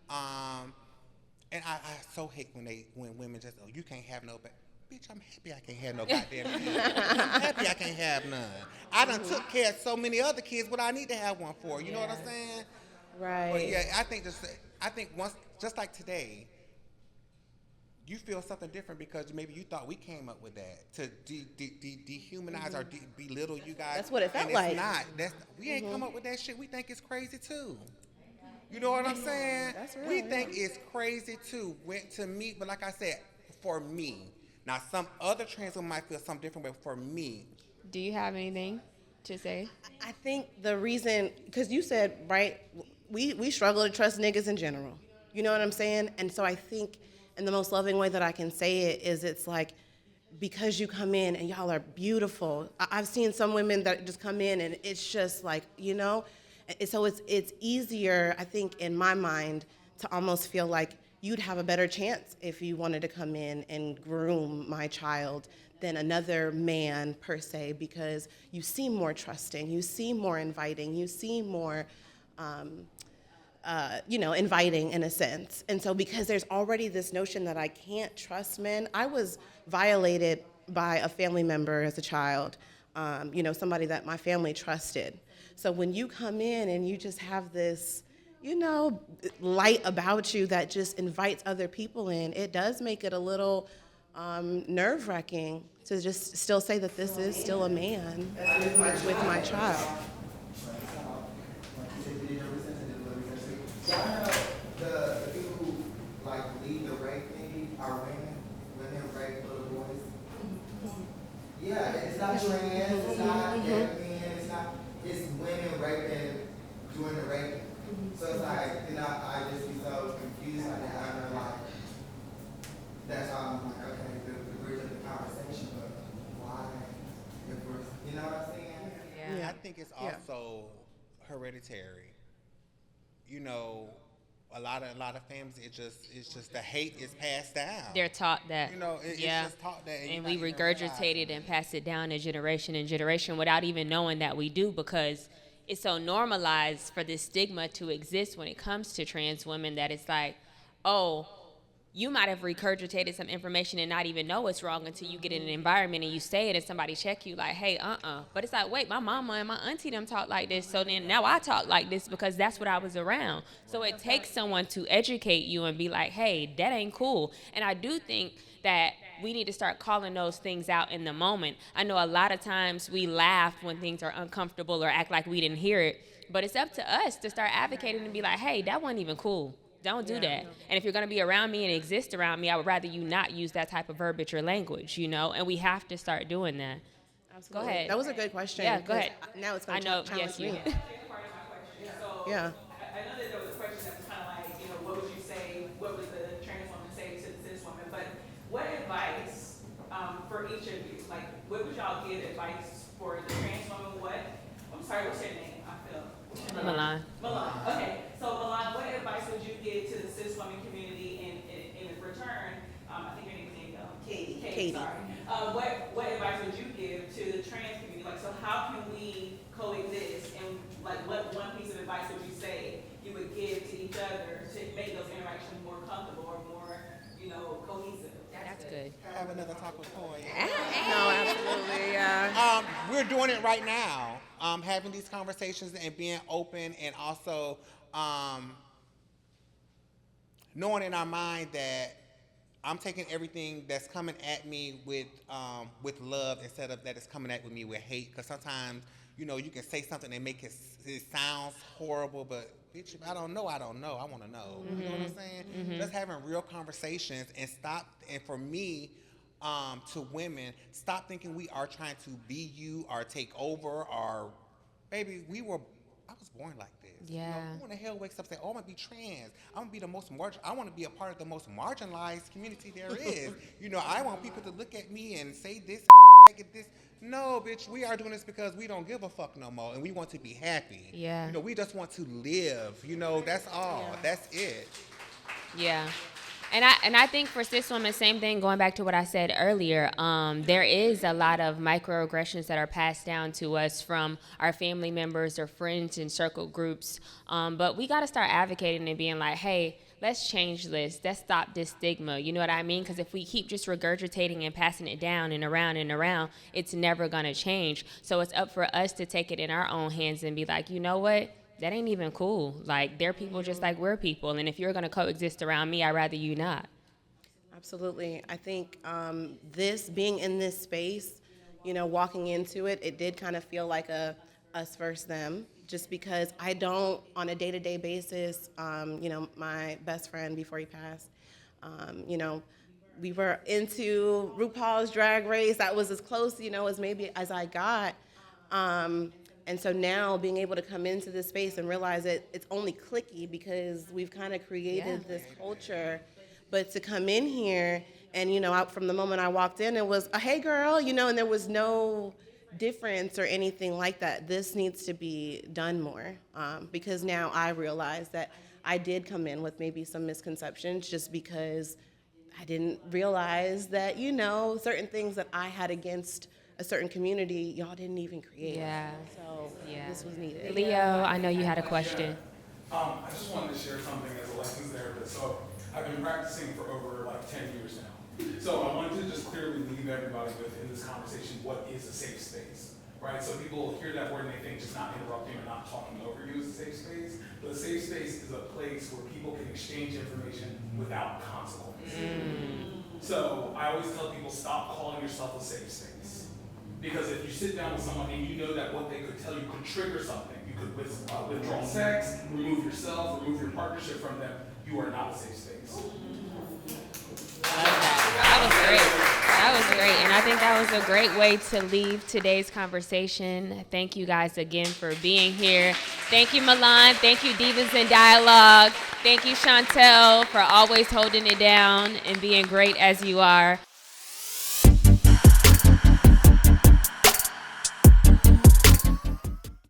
Speaker 2: And I so hate when women just, oh, you can't have no bitch, I'm happy I can't have no goddamn kids. I'm happy I can't have none. I done took care of so many other kids, what I need to have one for. You know what I'm saying?
Speaker 3: Right.
Speaker 2: But yeah, I think once, just like today, you feel something different because maybe you thought we came up with that to dehumanize or belittle you guys.
Speaker 3: That's what it felt
Speaker 2: and
Speaker 3: like.
Speaker 2: It's not. We ain't come up with that shit. We think it's crazy too. You know what I'm saying?
Speaker 3: That's right.
Speaker 2: We think it's crazy too. To me, but like I said, for me. Now, some other trans women might feel something different, but for me.
Speaker 1: do you have anything to say?
Speaker 3: I think the reason, because you said, right, we struggle to trust niggas in general. You know what I'm saying? And so I think, and the most loving way that I can say it is, it's like, because you come in and y'all are beautiful. I've seen some women that just come in and it's just like, so it's easier, I think, in my mind, to almost feel like you'd have a better chance if you wanted to come in and groom my child than another man per se, because you seem more trusting, you seem more inviting, you seem more inviting in a sense. And so because there's already this notion that I can't trust men, I was violated by a family member as a child, somebody that my family trusted. So when you come in and you just have this, light about you that just invites other people in, it does make it a little nerve-wracking to just still say that this is still a man with my child.
Speaker 12: The people who lead the rape thing are women. Women rape little boys. Yeah, it's not trans, it's not gay men, it's women raping, doing the raping. So it's like, I just be so confused by that. I'm like, that's why I'm like, okay, the bridge of the conversation, but why? If we're, you know what I'm saying?
Speaker 2: I think it's also hereditary. A lot of families, it's just the hate is passed down.
Speaker 1: They're taught that.
Speaker 2: It's just taught that.
Speaker 1: And we regurgitate it and pass it down to generation and generation without even knowing that we do, because it's so normalized for this stigma to exist when it comes to trans women that it's like, oh, you might have regurgitated some information and not even know it's wrong until you get in an environment and you say it and somebody check you like, hey, But it's like, wait, my mama and my auntie them talk like this, so then now I talk like this because that's what I was around. So it takes someone to educate you and be like, hey, that ain't cool. And I do think that we need to start calling those things out in the moment. I know a lot of times we laugh when things are uncomfortable or act like we didn't hear it, but it's up to us to start advocating and be like, hey, that wasn't even cool. Don't do that. And if you're going to be around me and exist around me, I would rather you not use that type of verbiage or language, and we have to start doing that.
Speaker 3: Absolutely.
Speaker 1: Go ahead.
Speaker 3: That was a good question.
Speaker 1: Yeah, go
Speaker 3: 'cause
Speaker 1: ahead.
Speaker 3: Now it's going
Speaker 1: I know,
Speaker 3: to challenge
Speaker 1: yes, you.
Speaker 3: me.
Speaker 13: So
Speaker 3: Yeah.
Speaker 13: I know that there was a question that was kind of like, what would you say, what would the trans woman say to the cis woman? But what advice for each of you? Like, what would y'all give advice for the trans woman? I'm sorry, what's your name? I feel.
Speaker 1: Milan.
Speaker 13: Milan. Okay. So Milan, what advice would you give to the cis woman community in return? I think your name is Danielle. Katie. Sorry. What advice would you give to the trans community? Like, so how can we coexist? And like, what one piece of advice would you say you would give to each other to make those interactions more comfortable or more, cohesive?
Speaker 1: That's good.
Speaker 2: Have another talk with Koiya.
Speaker 3: No, absolutely.
Speaker 2: We're doing it right now, having these conversations and being open, and also knowing in our mind that I'm taking everything that's coming at me with love instead of that it's coming at me with hate. Because sometimes, you can say something and make it sounds horrible, but bitch, if I don't know, I don't know. I want to know. You know what I'm saying? Just having real conversations and stop. And for me, to women, stop thinking we are trying to be you or take over or, baby, I was born like this.
Speaker 1: Yeah.
Speaker 2: Who in the hell wakes up and say, oh, I'm going to be trans. I'm going to be the most I want to be a part of the most marginalized community there is. I want people to look at me and say this, this. No, bitch, we are doing this because we don't give a fuck no more and we want to be happy.
Speaker 1: Yeah.
Speaker 2: We just want to live. That's all. Yeah. That's it.
Speaker 1: Yeah. And I think for cis women, same thing, going back to what I said earlier, there is a lot of microaggressions that are passed down to us from our family members or friends and circle groups. But we got to start advocating and being like, hey, let's change this. Let's stop this stigma. You know what I mean? Because if we keep just regurgitating and passing it down and around, it's never going to change. So it's up for us to take it in our own hands and be like, you know what? That ain't even cool. Like, they're people just like we're people. And if you're going to coexist around me, I'd rather you not.
Speaker 3: Absolutely. I think being in this space, walking into it, it did kind of feel like a us versus them, just because I don't, on a day-to-day basis, my best friend before he passed, we were into RuPaul's Drag Race. That was as close, as maybe as I got. And so now being able to come into this space and realize that it's only cliquey because we've kind of created this culture, but to come in here and, out from the moment I walked in, it was a hey girl, and there was no difference or anything like that. This needs to be done more because now I realize that I did come in with maybe some misconceptions just because I didn't realize that, certain things that I had against a certain community, y'all didn't even create.
Speaker 1: Yeah.
Speaker 3: So this was needed.
Speaker 1: Leo, I know you had a question.
Speaker 14: I just wanted to share something as a licensed therapist. So I've been practicing for over 10 years now. So I wanted to just clearly leave everybody with in this conversation what is a safe space, right? So people hear that word and they think just not interrupting or not talking over you is a safe space. But a safe space is a place where people can exchange information without consequence. So I always tell people, stop calling yourself a safe space. Because if you sit down with someone and you know that what they could tell you could trigger something, you could withdraw sex, remove yourself, remove your partnership from them, you are not a safe space.
Speaker 1: That was great. And I think that was a great way to leave today's conversation. Thank you guys again for being here. Thank you, Milan. Thank you, Divas in Dialogue. Thank you, Chantel, for always holding it down and being great as you are.